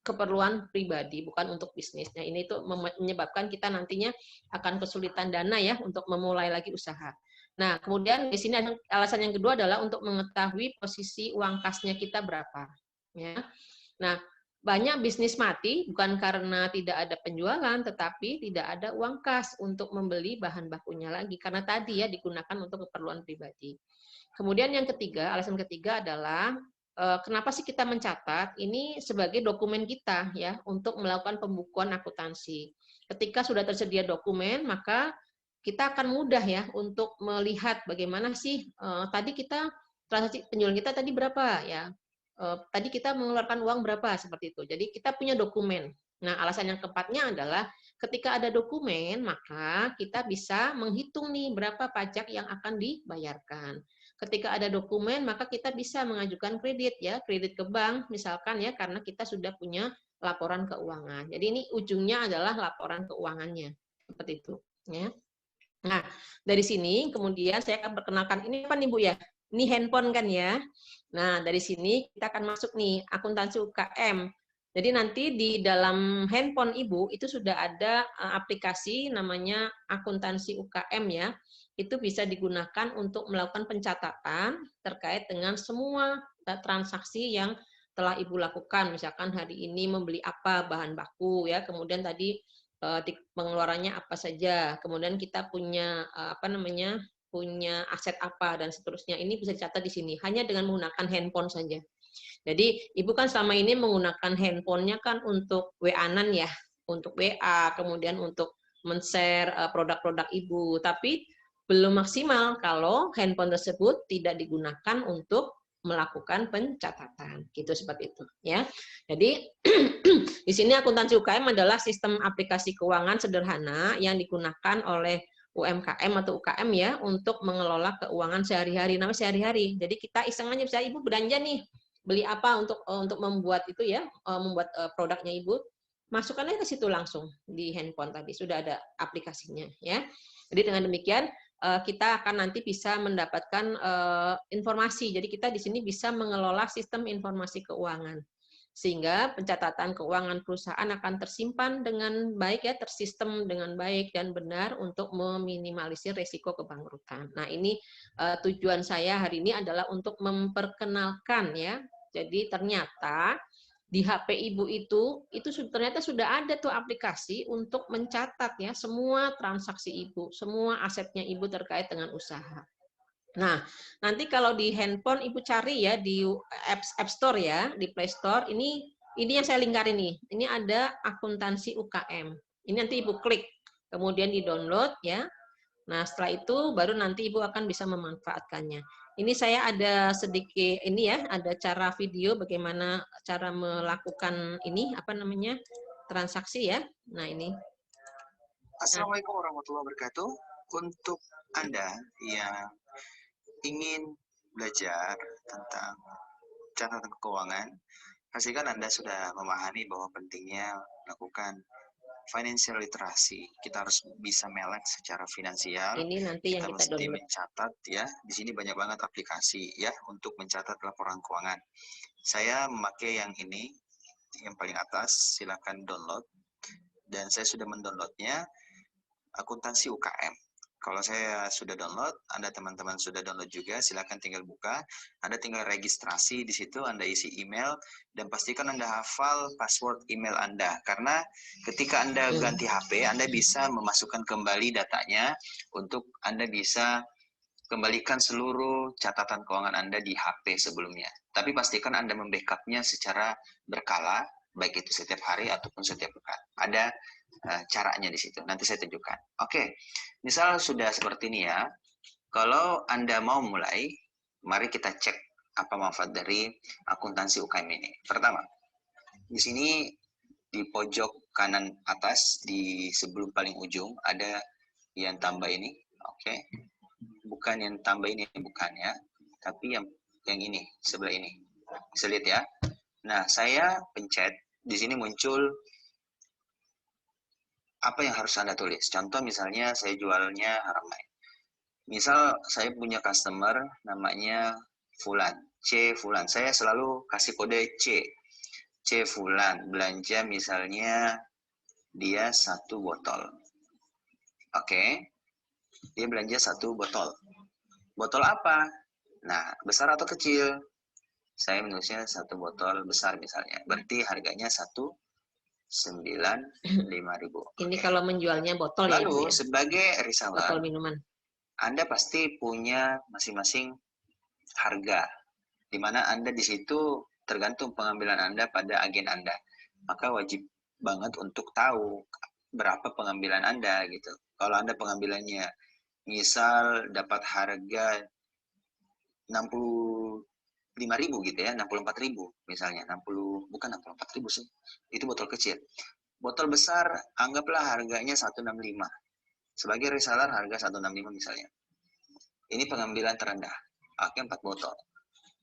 keperluan pribadi bukan untuk bisnisnya. Ini itu menyebabkan kita nantinya akan kesulitan dana ya untuk memulai lagi usaha. Nah kemudian di sini alasan yang kedua adalah untuk mengetahui posisi uang kasnya kita berapa. Ya. Nah banyak bisnis mati bukan karena tidak ada penjualan, tetapi tidak ada uang kas untuk membeli bahan bakunya lagi. Karena tadi ya digunakan untuk keperluan pribadi. Kemudian yang ketiga, alasan ketiga adalah kenapa sih kita mencatat? Ini sebagai dokumen kita ya untuk melakukan pembukuan akuntansi. Ketika sudah tersedia dokumen, maka kita akan mudah ya untuk melihat bagaimana sih tadi kita transaksi penjualan kita tadi berapa ya. Tadi kita mengeluarkan uang berapa seperti itu. Jadi kita punya dokumen. Nah, alasan yang keempatnya adalah ketika ada dokumen, maka kita bisa menghitung nih berapa pajak yang akan dibayarkan. Ketika ada dokumen, maka kita bisa mengajukan kredit ya, kredit ke bank misalkan ya, karena kita sudah punya laporan keuangan. Jadi ini ujungnya adalah laporan keuangannya. Seperti itu ya. Nah, dari sini kemudian saya akan perkenalkan ini apa nih Bu ya? Ini handphone kan ya. Nah, dari sini kita akan masuk nih akuntansi UKM. Jadi nanti di dalam handphone Ibu itu sudah ada aplikasi namanya akuntansi UKM ya. Itu bisa digunakan untuk melakukan pencatatan terkait dengan semua transaksi yang telah Ibu lakukan. Misalkan hari ini membeli apa bahan baku ya, kemudian tadi pengeluarannya apa saja, kemudian kita punya punya aset apa dan seterusnya. Ini bisa dicatat di sini hanya dengan menggunakan handphone saja. Jadi Ibu kan selama ini menggunakan handphonenya kan untuk WA-an ya, untuk WA, kemudian untuk men-share produk-produk Ibu, tapi belum maksimal kalau handphone tersebut tidak digunakan untuk melakukan pencatatan, gitu seperti itu ya. Jadi di sini akuntansi UKM adalah sistem aplikasi keuangan sederhana yang digunakan oleh UMKM atau UKM ya untuk mengelola keuangan sehari-hari, namanya sehari-hari. Jadi kita iseng aja, bisa Ibu belanja nih, beli apa untuk membuat itu ya, membuat produknya Ibu, masukkan aja ke situ langsung di handphone tadi sudah ada aplikasinya ya. Jadi dengan demikian kita akan nanti bisa mendapatkan informasi. Jadi kita di sini bisa mengelola sistem informasi keuangan. Sehingga pencatatan keuangan perusahaan akan tersimpan dengan baik ya, tersistem dengan baik dan benar untuk meminimalisir risiko kebangkrutan. Nah, ini tujuan saya hari ini adalah untuk memperkenalkan ya. Jadi ternyata di HP Ibu itu ternyata sudah ada tuh aplikasi untuk mencatat ya semua transaksi Ibu, semua asetnya Ibu terkait dengan usaha. Nah, nanti kalau di handphone Ibu cari ya di App Store ya, di Play Store, ini yang saya lingkarin nih. Ini ada akuntansi UKM. Ini nanti Ibu klik, kemudian di-download ya. Nah, setelah itu baru nanti Ibu akan bisa memanfaatkannya. Ini saya ada sedikit ini ya, ada cara video bagaimana cara melakukan ini transaksi ya. Nah, ini. Assalamualaikum warahmatullahi wabarakatuh. Untuk Anda yang ingin belajar tentang catatan keuangan, pastikan Anda sudah memahami bahwa pentingnya melakukan financial literasi. Kita harus bisa melek secara finansial. Ini nanti kita yang kita mesti download. mencatat ya. Di sini banyak banget aplikasi ya untuk mencatat laporan keuangan. Saya memakai yang ini. yang paling atas, silakan download. Dan saya sudah mendownloadnya, akuntansi UKM. Kalau saya sudah download, Anda teman-teman sudah download juga, silakan tinggal buka. Anda tinggal registrasi di situ, Anda isi email, dan pastikan Anda hafal password email Anda. Karena ketika Anda ganti HP, Anda bisa memasukkan kembali datanya untuk Anda bisa kembalikan seluruh catatan keuangan Anda di HP sebelumnya. Tapi pastikan Anda membackupnya secara berkala, baik itu setiap hari ataupun setiap pekan. Ada caranya di situ. Nanti saya tunjukkan. Oke, misal sudah seperti ini ya. Kalau Anda mau mulai, mari kita cek apa manfaat dari akuntansi UKM ini. Pertama, di sini di pojok kanan atas, di sebelum paling ujung, ada yang tambah ini. Oke. Bukan yang tambah ini, bukan ya. Tapi yang ini, sebelah ini. Bisa lihat ya. Nah, saya pencet. Di sini muncul apa yang harus Anda tulis. Contoh misalnya saya jualnya Haramain. Misal saya punya customer namanya Fulan, C Fulan. Saya selalu kasih kode C. C Fulan belanja misalnya dia 1 botol. Oke. Dia belanja 1 botol. Botol apa? Nah, besar atau kecil? Saya menulisnya 1 botol besar misalnya. Berarti harganya 195.000. Ini kalau menjualnya botol ya, Ibu Lalu ya? sebagai reseller, Botol minuman. Anda pasti punya masing-masing harga, di mana Anda di situ tergantung pengambilan Anda pada agen Anda. Maka wajib banget untuk tahu berapa pengambilan Anda gitu. Kalau Anda pengambilannya misal dapat harga 65.000 gitu ya, 64.000 misalnya, bukan 64.000 sih, itu botol kecil. Botol besar anggaplah harganya 165. Sebagai reseller harga 165 misalnya. Ini pengambilan terendah. Oke, 4 botol.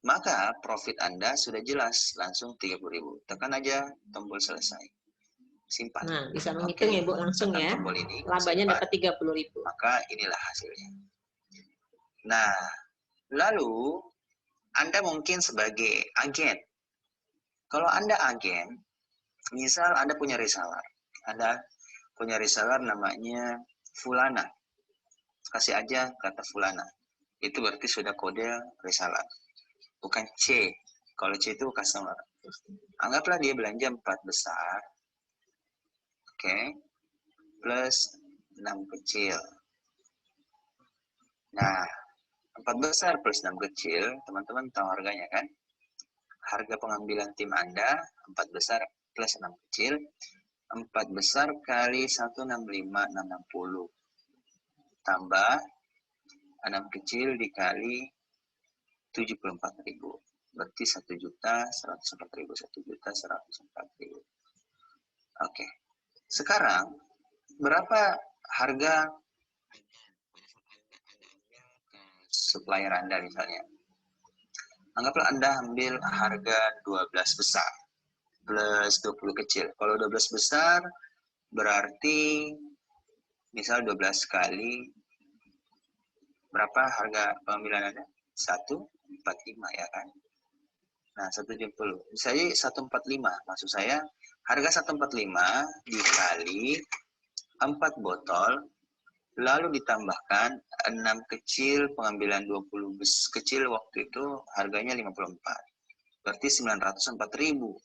Maka profit Anda sudah jelas, langsung 30.000. Tekan aja tombol selesai. Simpan. Nah, bisa menghitung ya, Bu, langsung Tekan ya. tombol ini, Labanya simpan. dapat 30.000. Maka inilah hasilnya. Nah, lalu Anda mungkin sebagai agen. Kalau Anda agen, misal Anda punya reseller. Anda punya reseller namanya Fulana. Kasih aja kata Fulana. Itu berarti sudah kode reseller. Bukan C. Kalau C itu customer. Anggaplah dia belanja 4 besar. Oke. Plus 6 kecil. Nah, 4 besar plus 6 kecil, teman-teman tahu harganya kan? Harga pengambilan tim Anda, 4 besar plus 6 kecil, 4 besar kali 165.660. Tambah 6 kecil dikali 74.000. Berarti 1.104.000. 1.104.000. Oke. Sekarang, berapa harga supplier Anda misalnya? Anggaplah Anda ambil harga 12 besar plus 20 kecil. Kalau 12 besar berarti misal 12 kali berapa harga pengambilan Anda? 145 ya kan? Nah, 170. Misalnya 145. Maksud saya harga 145 dikali 4 botol lalu ditambahkan 6 kecil pengambilan 20 kecil waktu itu harganya 54. Berarti 904.000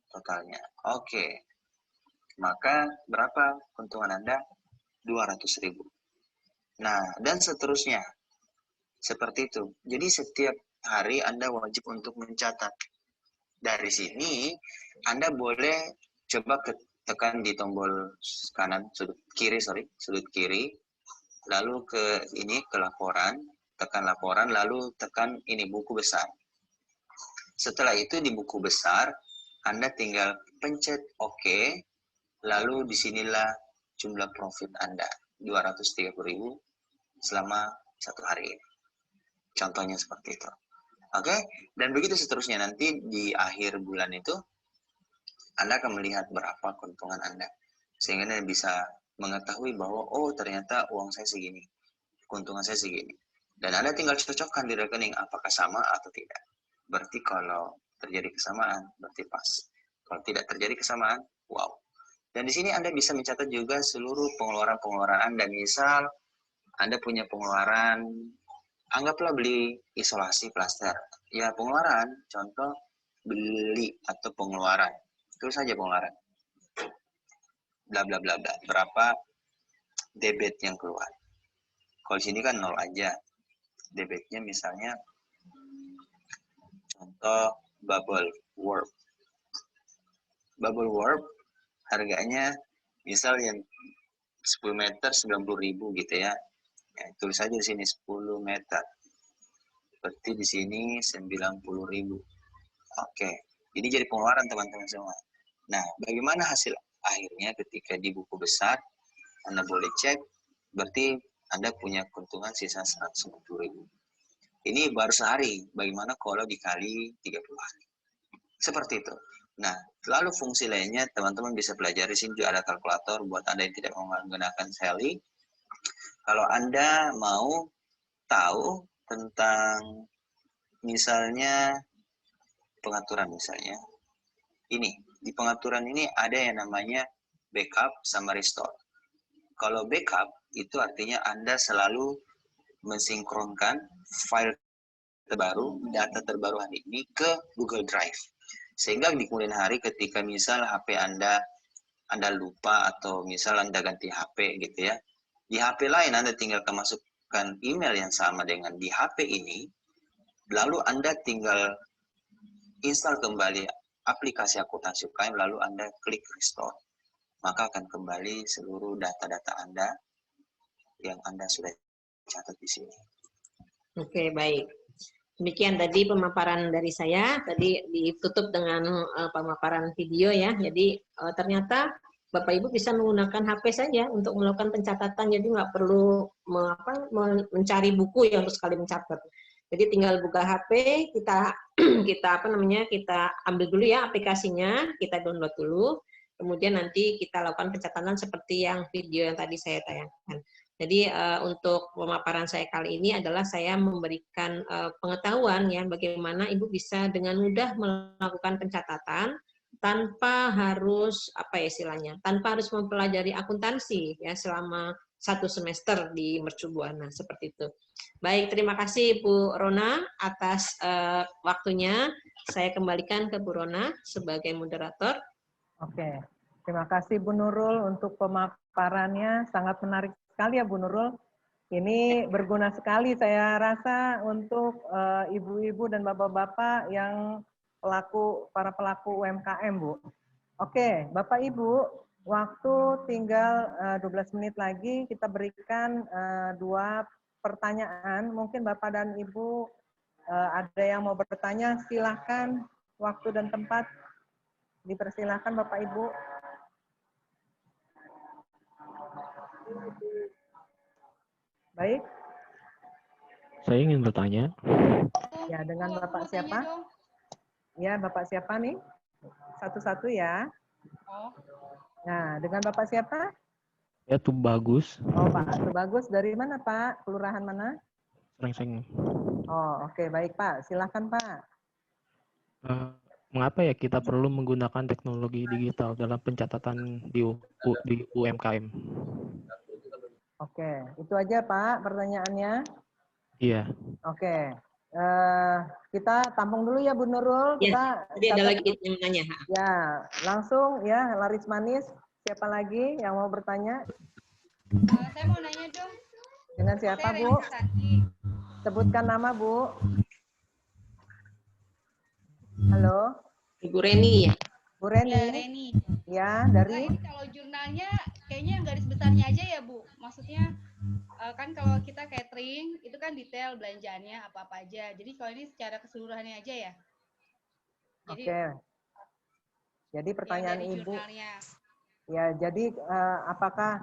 totalnya. Oke. Maka berapa keuntungan Anda? 200.000. Nah, dan seterusnya. Seperti itu. Jadi setiap hari Anda wajib untuk mencatat. Dari sini Anda boleh coba tekan di tombol kanan sudut kiri, lalu ke ini ke laporan, tekan laporan, lalu tekan ini buku besar. Setelah itu di buku besar Anda tinggal pencet OK, lalu disinilah jumlah profit Anda 230.000 selama 1 hari. Contohnya seperti itu. Oke, dan begitu seterusnya nanti di akhir bulan itu Anda akan melihat berapa keuntungan Anda. Sehingga Anda bisa mengetahui bahwa oh ternyata uang saya segini, keuntungan saya segini. Dan Anda tinggal cocokkan di rekening apakah sama atau tidak. Berarti kalau terjadi kesamaan berarti pas. Kalau tidak terjadi kesamaan, wow. Dan di sini Anda bisa mencatat juga seluruh pengeluaran-pengeluaran Anda. Misal Anda punya pengeluaran, anggaplah beli isolasi plaster. Ya pengeluaran, contoh beli atau pengeluaran. Terus saja pengeluaran. Bla bla bla bla. Berapa debit yang keluar. Kalau di sini kan 0 aja. Debitnya misalnya contoh bubble wrap. Bubble wrap harganya misal yang 10 meter 90.000 gitu ya. Ya, tulis saja di sini 10 meter. Seperti di sini 90.000. Oke. Ini jadi pengeluaran teman-teman semua. Nah, bagaimana hasil akhirnya ketika di buku besar Anda boleh cek, berarti Anda punya keuntungan sisa 190.000. Ini baru sehari, bagaimana kalau dikali 30 hari? Seperti itu. Nah, lalu fungsi lainnya teman-teman bisa pelajari. Sini juga ada kalkulator buat Anda yang tidak menggunakan Sally. Kalau Anda mau tahu tentang misalnya pengaturan misalnya, ini di pengaturan ini ada yang namanya backup sama restore. Kalau backup itu artinya Anda selalu mensinkronkan file terbaru, data terbaru hari ini ke Google Drive. Sehingga di kemudian hari ketika misal HP Anda lupa atau misal Anda ganti HP gitu ya, di HP lain Anda tinggal masukkan email yang sama dengan di HP ini, lalu Anda tinggal install kembali aplikasi akuntansi UKM, lalu Anda klik restore. Maka akan kembali seluruh data-data Anda yang Anda sudah catat di sini. Oke, baik. Demikian tadi pemaparan dari saya. Tadi ditutup dengan pemaparan video ya. Jadi ternyata Bapak Ibu bisa menggunakan HP saja untuk melakukan pencatatan. Jadi nggak perlu mencari buku yang untuk sekali mencatat. Jadi tinggal buka HP, kita ambil dulu ya aplikasinya, kita download dulu. Kemudian nanti kita lakukan pencatatan seperti yang video yang tadi saya tayangkan. Jadi untuk pemaparan saya kali ini adalah saya memberikan pengetahuan ya bagaimana Ibu bisa dengan mudah melakukan pencatatan tanpa harus tanpa harus mempelajari akuntansi ya selama 1 semester di Mercu Buana seperti itu. Baik, terima kasih Bu Rona atas waktunya. Saya kembalikan ke Bu Rona sebagai moderator. Oke, terima kasih Bu Nurul untuk pemaparannya, sangat menarik sekali ya Bu Nurul. Ini berguna sekali saya rasa untuk ibu-ibu dan bapak-bapak yang para pelaku UMKM Bu. Oke, Bapak Ibu, waktu tinggal 12 menit lagi, kita berikan 2 pertanyaan. Mungkin Bapak dan Ibu ada yang mau bertanya, silahkan, waktu dan tempat dipersilahkan Bapak Ibu. Baik. Saya ingin bertanya. Ya, dengan Bapak siapa? Ya, Bapak siapa nih? Satu-satu ya. Nah, dengan Bapak siapa? Ya, Tubagus. Oh, Pak Tubagus. Dari mana, Pak? Kelurahan mana? Serengseng. Oh, oke. Baik, Pak. Silakan, Pak. Mengapa ya kita perlu menggunakan teknologi digital dalam pencatatan di UMKM? Oke. Itu aja, Pak, pertanyaannya. Iya. Oke. Kita tampung dulu ya Bu Nurul. Ya, Kita ada lagi yang nanya. Ya, langsung ya laris manis. Siapa lagi yang mau bertanya? Saya mau nanya dong. Dengan siapa Bu? Sebutkan nama Bu. Halo. Ibu Reni ya? Bu Reni. Ya, Reni. Ya, dari. Nah, ini kalau jurnalnya kayaknya yang garis besarnya aja ya Bu. Maksudnya kan kalau kita catering itu kan detail belanjaannya apa-apa aja. Jadi kalau ini secara keseluruhannya aja ya. Jadi, Oke. Jadi pertanyaan ya, Ibu. Jurnalnya. Ya, jadi apakah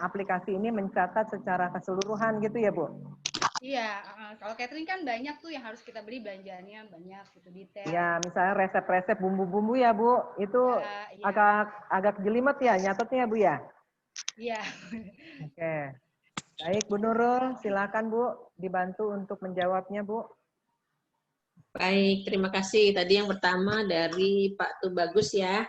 aplikasi ini mencatat secara keseluruhan gitu ya Bu? Iya, kalau catering kan banyak tuh yang harus kita beli belanjaannya banyak gitu detail. Ya, misalnya resep-resep bumbu-bumbu ya Bu, itu ya. agak jelimet ya nyatetnya Bu ya? Iya. Oke. Baik Bu Nurul, silakan Bu dibantu untuk menjawabnya Bu. Baik, terima kasih. Tadi yang pertama dari Pak Tubagus ya.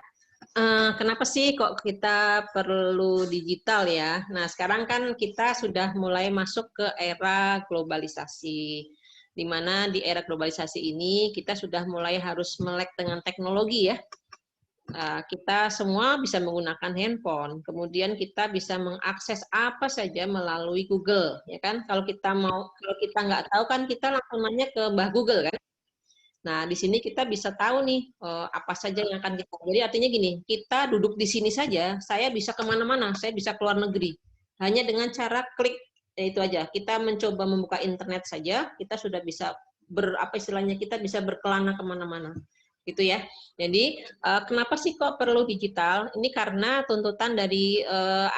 Kenapa sih kok kita perlu digital ya? Nah, sekarang kan kita sudah mulai masuk ke era globalisasi. Di mana di era globalisasi ini kita sudah mulai harus melek dengan teknologi ya. Kita semua bisa menggunakan handphone, kemudian kita bisa mengakses apa saja melalui Google, ya kan? Kalau kita nggak tahu kan kita langsung nanya ke Mbah Google kan? Nah, di sini kita bisa tahu nih apa saja yang akan kita. Jadi artinya gini, kita duduk di sini saja, saya bisa kemana-mana, saya bisa keluar negeri. Hanya dengan cara klik, ya itu aja. Kita mencoba membuka internet saja, kita sudah bisa istilahnya kita bisa berkelana kemana-mana. Gitu ya. Jadi kenapa sih kok perlu digital? Ini karena tuntutan dari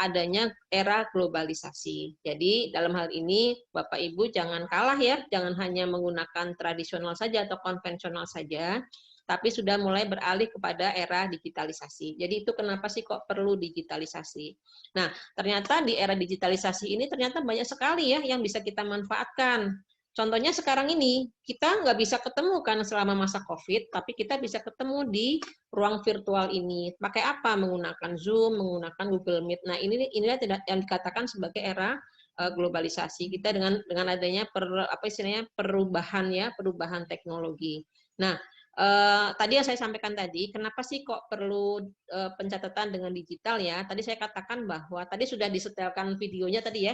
adanya era globalisasi. Jadi dalam hal ini Bapak Ibu jangan kalah ya, jangan hanya menggunakan tradisional saja atau konvensional saja, tapi sudah mulai beralih kepada era digitalisasi. Jadi itu kenapa sih kok perlu digitalisasi? Nah, ternyata di era digitalisasi ini ternyata banyak sekali ya yang bisa kita manfaatkan. Contohnya sekarang ini, kita nggak bisa ketemu kan selama masa COVID, tapi kita bisa ketemu di ruang virtual ini. Pakai apa? Menggunakan Zoom, menggunakan Google Meet. Nah, inilah yang dikatakan sebagai era globalisasi. Kita dengan adanya perubahan teknologi. Nah, tadi yang saya sampaikan tadi, kenapa sih kok perlu pencatatan dengan digital ya? Tadi saya katakan bahwa tadi sudah disetelkan videonya tadi ya.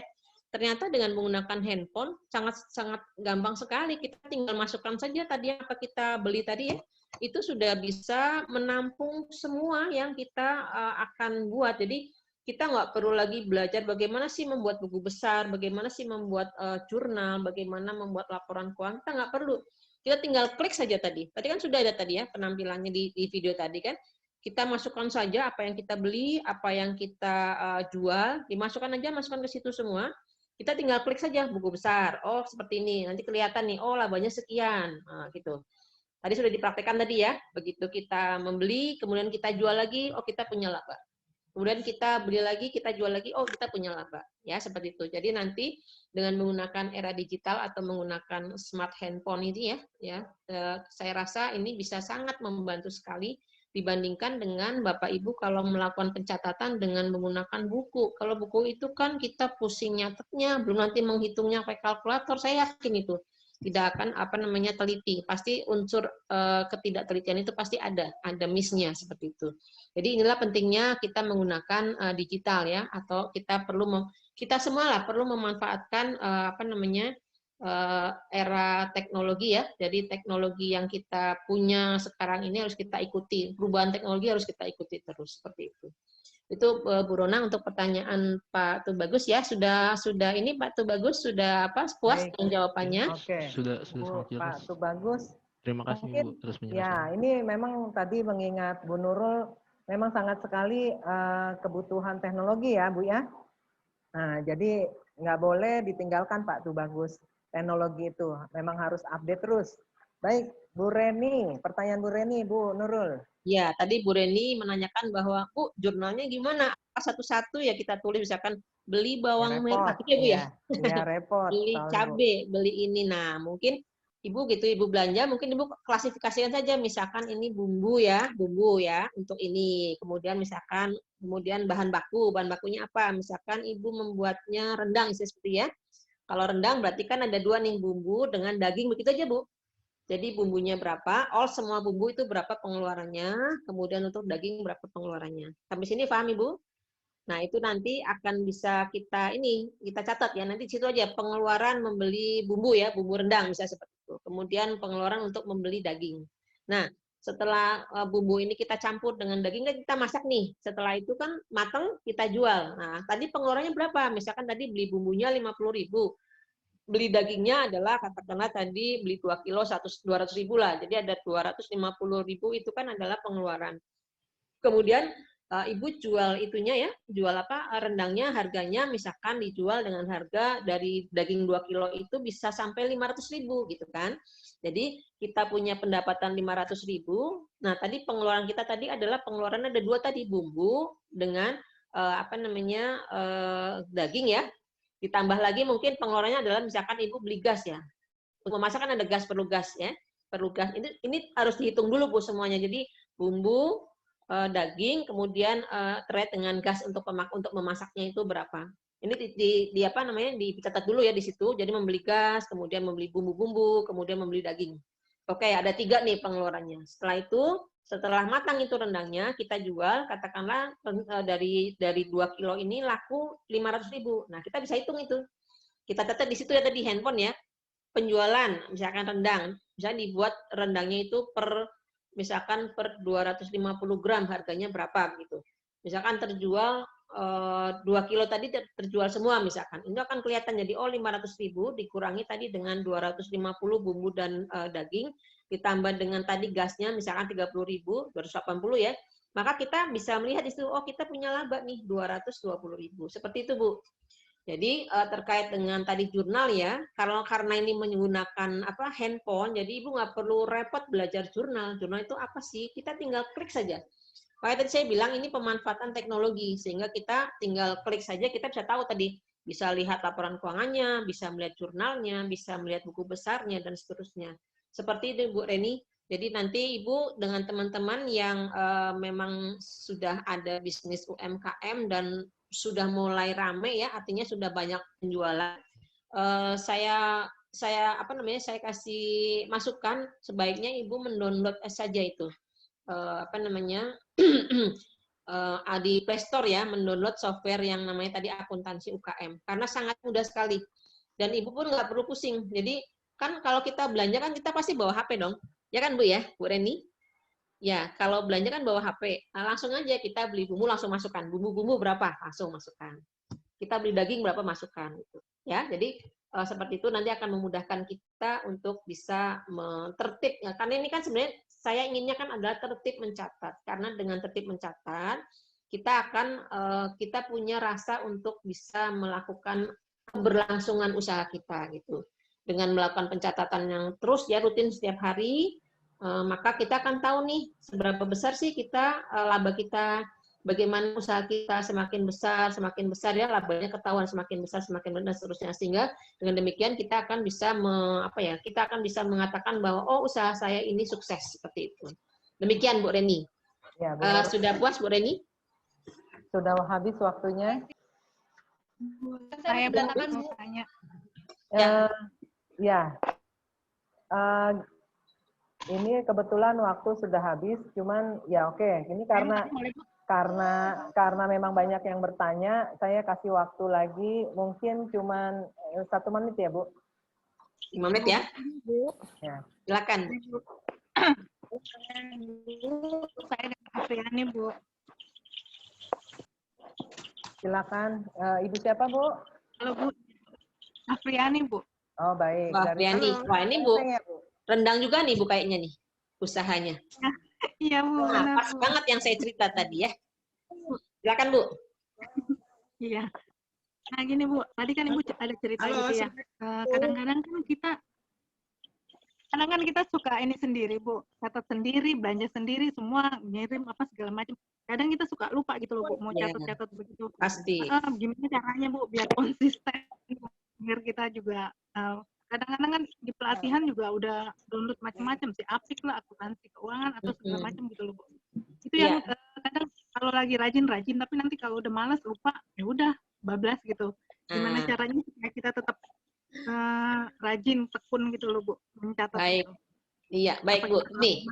Ternyata dengan menggunakan handphone sangat gampang sekali. Kita tinggal masukkan saja tadi apa kita beli tadi ya, itu sudah bisa menampung semua yang kita akan buat. Jadi kita nggak perlu lagi belajar bagaimana sih membuat buku besar, bagaimana sih membuat jurnal, bagaimana membuat laporan keuangan. Kita nggak perlu. Kita tinggal klik saja tadi. Tadi kan sudah ada tadi ya penampilannya di video tadi kan. Kita masukkan saja apa yang kita beli, apa yang kita jual, dimasukkan aja, masukkan ke situ semua. Kita tinggal klik saja buku besar. Oh, seperti ini. Nanti kelihatan nih, oh labanya sekian. Nah, gitu. Tadi sudah dipraktekkan tadi ya. Begitu kita membeli, kemudian kita jual lagi, oh kita punya laba. Kemudian kita beli lagi, kita jual lagi, oh kita punya laba. Ya, seperti itu. Jadi nanti dengan menggunakan era digital atau menggunakan smart handphone ini ya, saya rasa ini bisa sangat membantu sekali dibandingkan dengan Bapak Ibu kalau melakukan pencatatan dengan menggunakan buku. Kalau buku itu kan kita pusing nyatetnya, belum nanti menghitungnya pakai kalkulator, saya yakin itu tidak akan teliti. Pasti unsur ketidaktelitian itu pasti ada miss-nya seperti itu. Jadi inilah pentingnya kita menggunakan digital ya, atau kita semua lah perlu memanfaatkan era teknologi ya. Jadi teknologi yang kita punya sekarang ini harus kita ikuti. Perubahan teknologi harus kita ikuti terus seperti itu. Itu Bu Rona untuk pertanyaan Pak Tubagus ya. Sudah ini Pak Tubagus sudah puas dengan jawabannya? Oke. Sudah sangat jelas. Pak Tubagus. Terima kasih Bu atas penjelasan. Ya, ini memang tadi mengingat Bu Nurul memang sangat sekali kebutuhan teknologi ya Bu ya. Nah, jadi nggak boleh ditinggalkan Pak Tubagus. Teknologi itu memang harus update terus. Baik, Bu Reni, pertanyaan Bu Reni, Bu Nurul. Ya, tadi Bu Reni menanyakan bahwa, Bu, jurnalnya gimana? Satu-satu ya kita tulis, misalkan beli bawang merah, gitu ya Bu ya? Iya, repot. Beli cabai, beli ini. Nah, mungkin Ibu gitu, Ibu belanja, mungkin Ibu klasifikasikan saja, misalkan ini bumbu ya, untuk ini. Kemudian bahan bakunya apa? Misalkan Ibu membuatnya rendang, seperti ya. Kalau rendang berarti kan ada 2 nih, bumbu dengan daging, begitu aja Bu. Jadi bumbunya berapa, semua bumbu itu berapa pengeluarannya, kemudian untuk daging berapa pengeluarannya. Sampai sini paham Ibu? Nah itu nanti akan bisa kita catat ya, nanti di situ aja pengeluaran membeli bumbu ya, bumbu rendang misalnya seperti itu. Kemudian pengeluaran untuk membeli daging. Nah setelah bumbu ini kita campur dengan daging, kan kita masak nih. Setelah itu kan matang, kita jual. Nah, tadi pengeluarannya berapa? Misalkan tadi beli bumbunya 50.000. Beli dagingnya adalah katakanlah tadi beli 2 kilo 200.000 lah. Jadi ada 250.000 itu kan adalah pengeluaran. Kemudian Ibu jual itunya ya, jual rendangnya, harganya misalkan dijual dengan harga dari daging 2 kilo itu bisa sampai 500.000 gitu kan. Jadi kita punya pendapatan 500.000. Nah, tadi pengeluaran kita tadi adalah pengeluaran ada 2 tadi, bumbu dengan daging ya. Ditambah lagi mungkin pengeluarannya adalah misalkan Ibu beli gas ya. Untuk memasak kan ada gas, perlu gas ya. perlu gas. Ini harus dihitung dulu Bu semuanya. Jadi bumbu, daging, kemudian terkait dengan gas untuk memasaknya itu berapa. Ini di apa namanya, dicatat dulu ya di situ. Jadi membeli gas, kemudian membeli bumbu-bumbu, kemudian membeli daging. Oke, ada 3 nih pengeluarannya. Setelah itu, setelah matang itu rendangnya, kita jual, katakanlah dari 2 kilo ini laku 500.000. Nah, kita bisa hitung itu. Kita catat di situ ya tadi handphone ya. Penjualan, misalkan rendang, misalnya dibuat rendangnya itu misalkan per 250 gram harganya berapa gitu. Misalkan terjual 2 kilo tadi terjual semua misalkan. Ini akan kelihatan jadi 500.000 dikurangi tadi dengan 250 bumbu dan daging ditambah dengan tadi gasnya misalkan 30.000, 280 ya. Maka kita bisa melihat di situ, oh kita punya laba nih 220.000. Seperti itu Bu. Jadi terkait dengan tadi jurnal ya, karena ini menggunakan handphone, jadi Ibu nggak perlu repot belajar jurnal. Jurnal itu apa sih? Kita tinggal klik saja. Makanya tadi saya bilang ini pemanfaatan teknologi, sehingga kita tinggal klik saja, kita bisa tahu tadi, bisa lihat laporan keuangannya, bisa melihat jurnalnya, bisa melihat buku besarnya, dan seterusnya. Seperti itu Bu Reni. Jadi nanti Ibu dengan teman-teman yang memang sudah ada bisnis UMKM dan sudah mulai rame ya, artinya sudah banyak penjualan. Saya kasih masukan sebaiknya Ibu mendownload saja itu di Play Store ya, mendownload software yang namanya tadi akuntansi UKM karena sangat mudah sekali dan Ibu pun nggak perlu pusing. Jadi kan kalau kita belanja kan kita pasti bawa HP dong, ya kan Bu ya, Bu Reni? Ya, kalau belanja kan bawa HP. Nah, langsung aja kita beli bumbu langsung masukkan. Bumbu-bumbu berapa? Langsung masukkan. Kita beli daging berapa? Masukkan gitu. Ya, jadi seperti itu nanti akan memudahkan kita untuk bisa tertib ya. Karena ini kan sebenarnya saya inginnya kan adalah tertib mencatat. Karena dengan tertib mencatat, kita akan kita punya rasa untuk bisa melakukan keberlangsungan usaha kita gitu. Dengan melakukan pencatatan yang terus ya rutin setiap hari, maka kita akan tahu nih seberapa besar sih kita laba kita, bagaimana usaha kita semakin besar ya labanya ketahuan semakin besar dan seterusnya, sehingga dengan demikian kita akan bisa kita akan bisa mengatakan bahwa oh usaha saya ini sukses seperti itu. Demikian Bu Reni. Ya, sudah puas Bu Reni? Sudah habis waktunya. Saya belakang Bu. Ini kebetulan waktu sudah habis, cuman ya oke. Ini karena memang banyak yang bertanya, saya kasih waktu lagi, mungkin cuman 1 menit ya Bu. 5 menit ya? Ya. Silakan. Saya dengan Afriani Bu. Silakan. Ibu siapa Bu? Halo Bu. Afriani Bu. Oh baik. Mbak Afriani. Wah ini Bu. Rendang juga nih Bu kayaknya nih usahanya. Iya Bu. Nah, pas banget yang saya cerita tadi ya. Silakan Bu. Iya. Nah gini Bu, tadi kan Ibu ada cerita gitu ya. Kadang-kadang kan kita suka ini sendiri Bu, catat sendiri, belanja sendiri, semua ngirim apa segala macam. Kadang kita suka lupa gitu loh Bu, mau catat-catat begitu. Pasti. Gimana caranya Bu biar konsisten, biar kita juga kadang-kadang kan di pelatihan juga udah download macam-macam sih, apik lah, akuntansi keuangan atau segala macam gitu loh Bu. Itu yang kadang kalau lagi rajin, tapi nanti kalau udah malas lupa, ya udah bablas gitu. Gimana caranya supaya kita tetap rajin, tekun gitu loh Bu, mencatat. Baik. Gitu. Iya, baik Bu. Nih,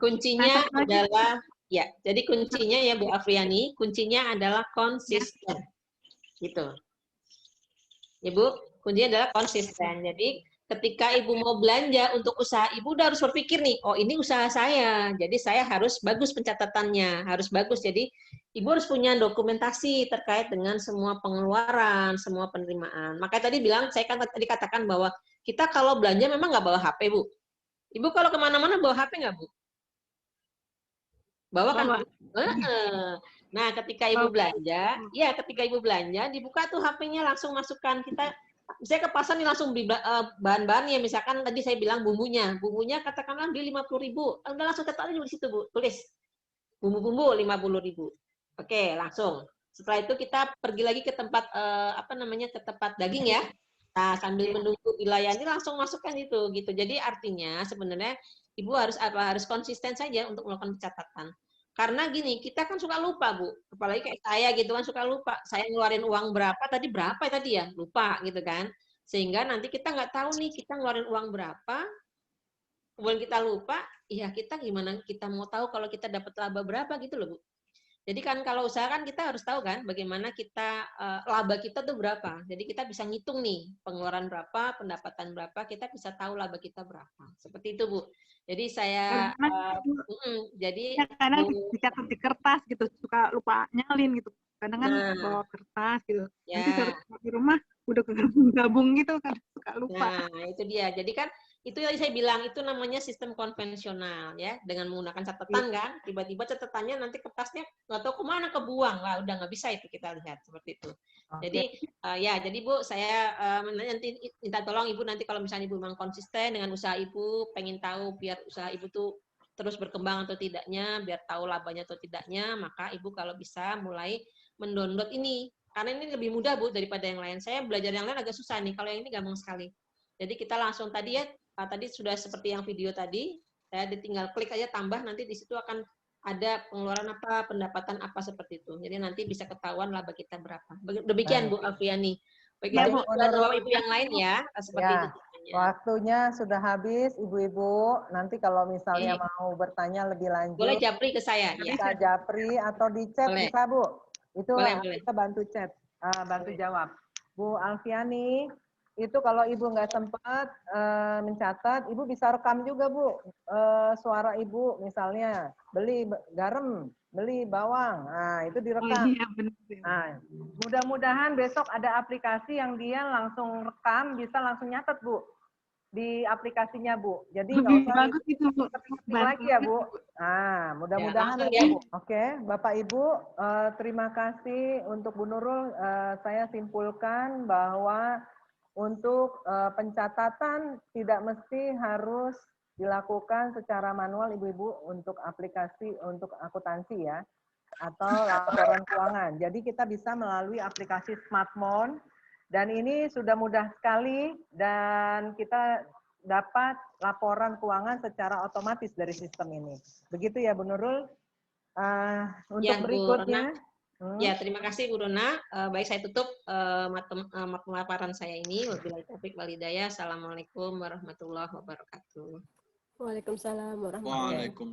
kuncinya adalah ya. Jadi kuncinya ya Bu Afriani, kuncinya adalah konsisten. Gitu. Ya Bu, kuncinya adalah konsisten. Jadi ketika Ibu mau belanja untuk usaha Ibu udah harus berpikir nih, oh ini usaha saya, jadi saya harus bagus pencatatannya, harus bagus. Jadi Ibu harus punya dokumentasi terkait dengan semua pengeluaran, semua penerimaan. Makanya tadi bilang, saya kan tadi katakan bahwa kita kalau belanja memang nggak bawa HP Bu. Ibu kalau kemana-mana bawa HP nggak Bu? Bawa kan? Nah ketika Ibu belanja, ya ketika Ibu belanja dibuka tuh HP-nya langsung masukkan kita. Saya ke pasar nih langsung beli bahan-bahannya, misalkan tadi saya bilang bumbunya katakanlah beli 50.000, udah langsung ketok di situ Bu, tulis bumbu-bumbu 50.000. Oke, langsung. Setelah itu kita pergi lagi ke tempat ke tempat daging ya. Nah, sambil menunggu dilayani langsung masukkan itu gitu. Jadi artinya sebenarnya Ibu harus konsisten saja untuk melakukan pencatatan. Karena gini, kita kan suka lupa, Bu. Apalagi kayak saya gitu kan suka lupa. Saya ngeluarin uang berapa tadi ya? Lupa gitu kan. Sehingga nanti kita nggak tahu nih kita ngeluarin uang berapa, kemudian kita lupa, ya kita gimana kita mau tahu kalau kita dapat laba berapa gitu loh, Bu. Jadi kan kalau usaha kan kita harus tahu kan bagaimana kita laba kita tuh berapa. Jadi kita bisa ngitung nih pengeluaran berapa, pendapatan berapa, kita bisa tahu laba kita berapa. Seperti itu, Bu. Jadi saya jadi kadang dicatat di kertas gitu, suka lupa nyalin gitu. Kadang kan bawa kertas gitu. Nanti di rumah udah kegabung gitu kan suka lupa. Nah, itu dia. Jadi kan itu yang saya bilang itu namanya sistem konvensional ya, dengan menggunakan catatan kan, tiba-tiba catatannya nanti kertasnya nggak tahu kemana kebuang, lah udah nggak bisa itu kita lihat seperti itu. Jadi jadi Bu, saya nanti minta tolong Ibu nanti kalau misalnya Ibu memang konsisten dengan usaha Ibu, pengen tahu biar usaha Ibu tuh terus berkembang atau tidaknya, biar tahu labanya atau tidaknya, maka Ibu kalau bisa mulai mendownload ini. Karena ini lebih mudah, Bu, daripada yang lain. Saya belajar yang lain agak susah nih, kalau yang ini gampang sekali. Jadi kita langsung tadi ya, tadi sudah seperti yang video tadi, saya tinggal klik aja tambah, nanti di situ akan ada pengeluaran apa, pendapatan apa seperti itu. Jadi nanti bisa ketahuan laba kita berapa. Demikian Bu Alfiani. Begitu Bapak Ibu yang lain ya, seperti itu. Waktunya sudah habis, Ibu-ibu. Nanti kalau misalnya mau bertanya lebih lanjut, boleh japri ke saya. Bisa japri atau di chat bisa, Bu. Itu kita bantu chat, bantu jawab. Bu Alfiani, itu kalau Ibu nggak sempat mencatat, Ibu bisa rekam juga, Bu. Suara Ibu misalnya, beli garam, beli bawang, nah itu direkam. Nah, mudah-mudahan besok ada aplikasi yang dia langsung rekam, bisa langsung nyatet, Bu, di aplikasinya, Bu. Jadi nggak usah bagus itu, Bu. lagi ya, Bu. Nah, mudah-mudahan ya, Bu. Oke, Bapak Ibu, terima kasih untuk Bu Nurul. Saya simpulkan bahwa untuk pencatatan tidak mesti harus dilakukan secara manual, Ibu-ibu, untuk aplikasi untuk akuntansi ya, atau laporan keuangan. Jadi kita bisa melalui aplikasi smartphone, dan ini sudah mudah sekali, dan kita dapat laporan keuangan secara otomatis dari sistem ini. Begitu ya Bu Nurul. Untuk ya, berikutnya. Ya, terima kasih Bu Rona. Baik, saya tutup pemaparan saya ini. Wabillahi taufiq wal hidayah. Assalamualaikum warahmatullahi wabarakatuh. Waalaikumsalam warahmatullahi wabarakatuh.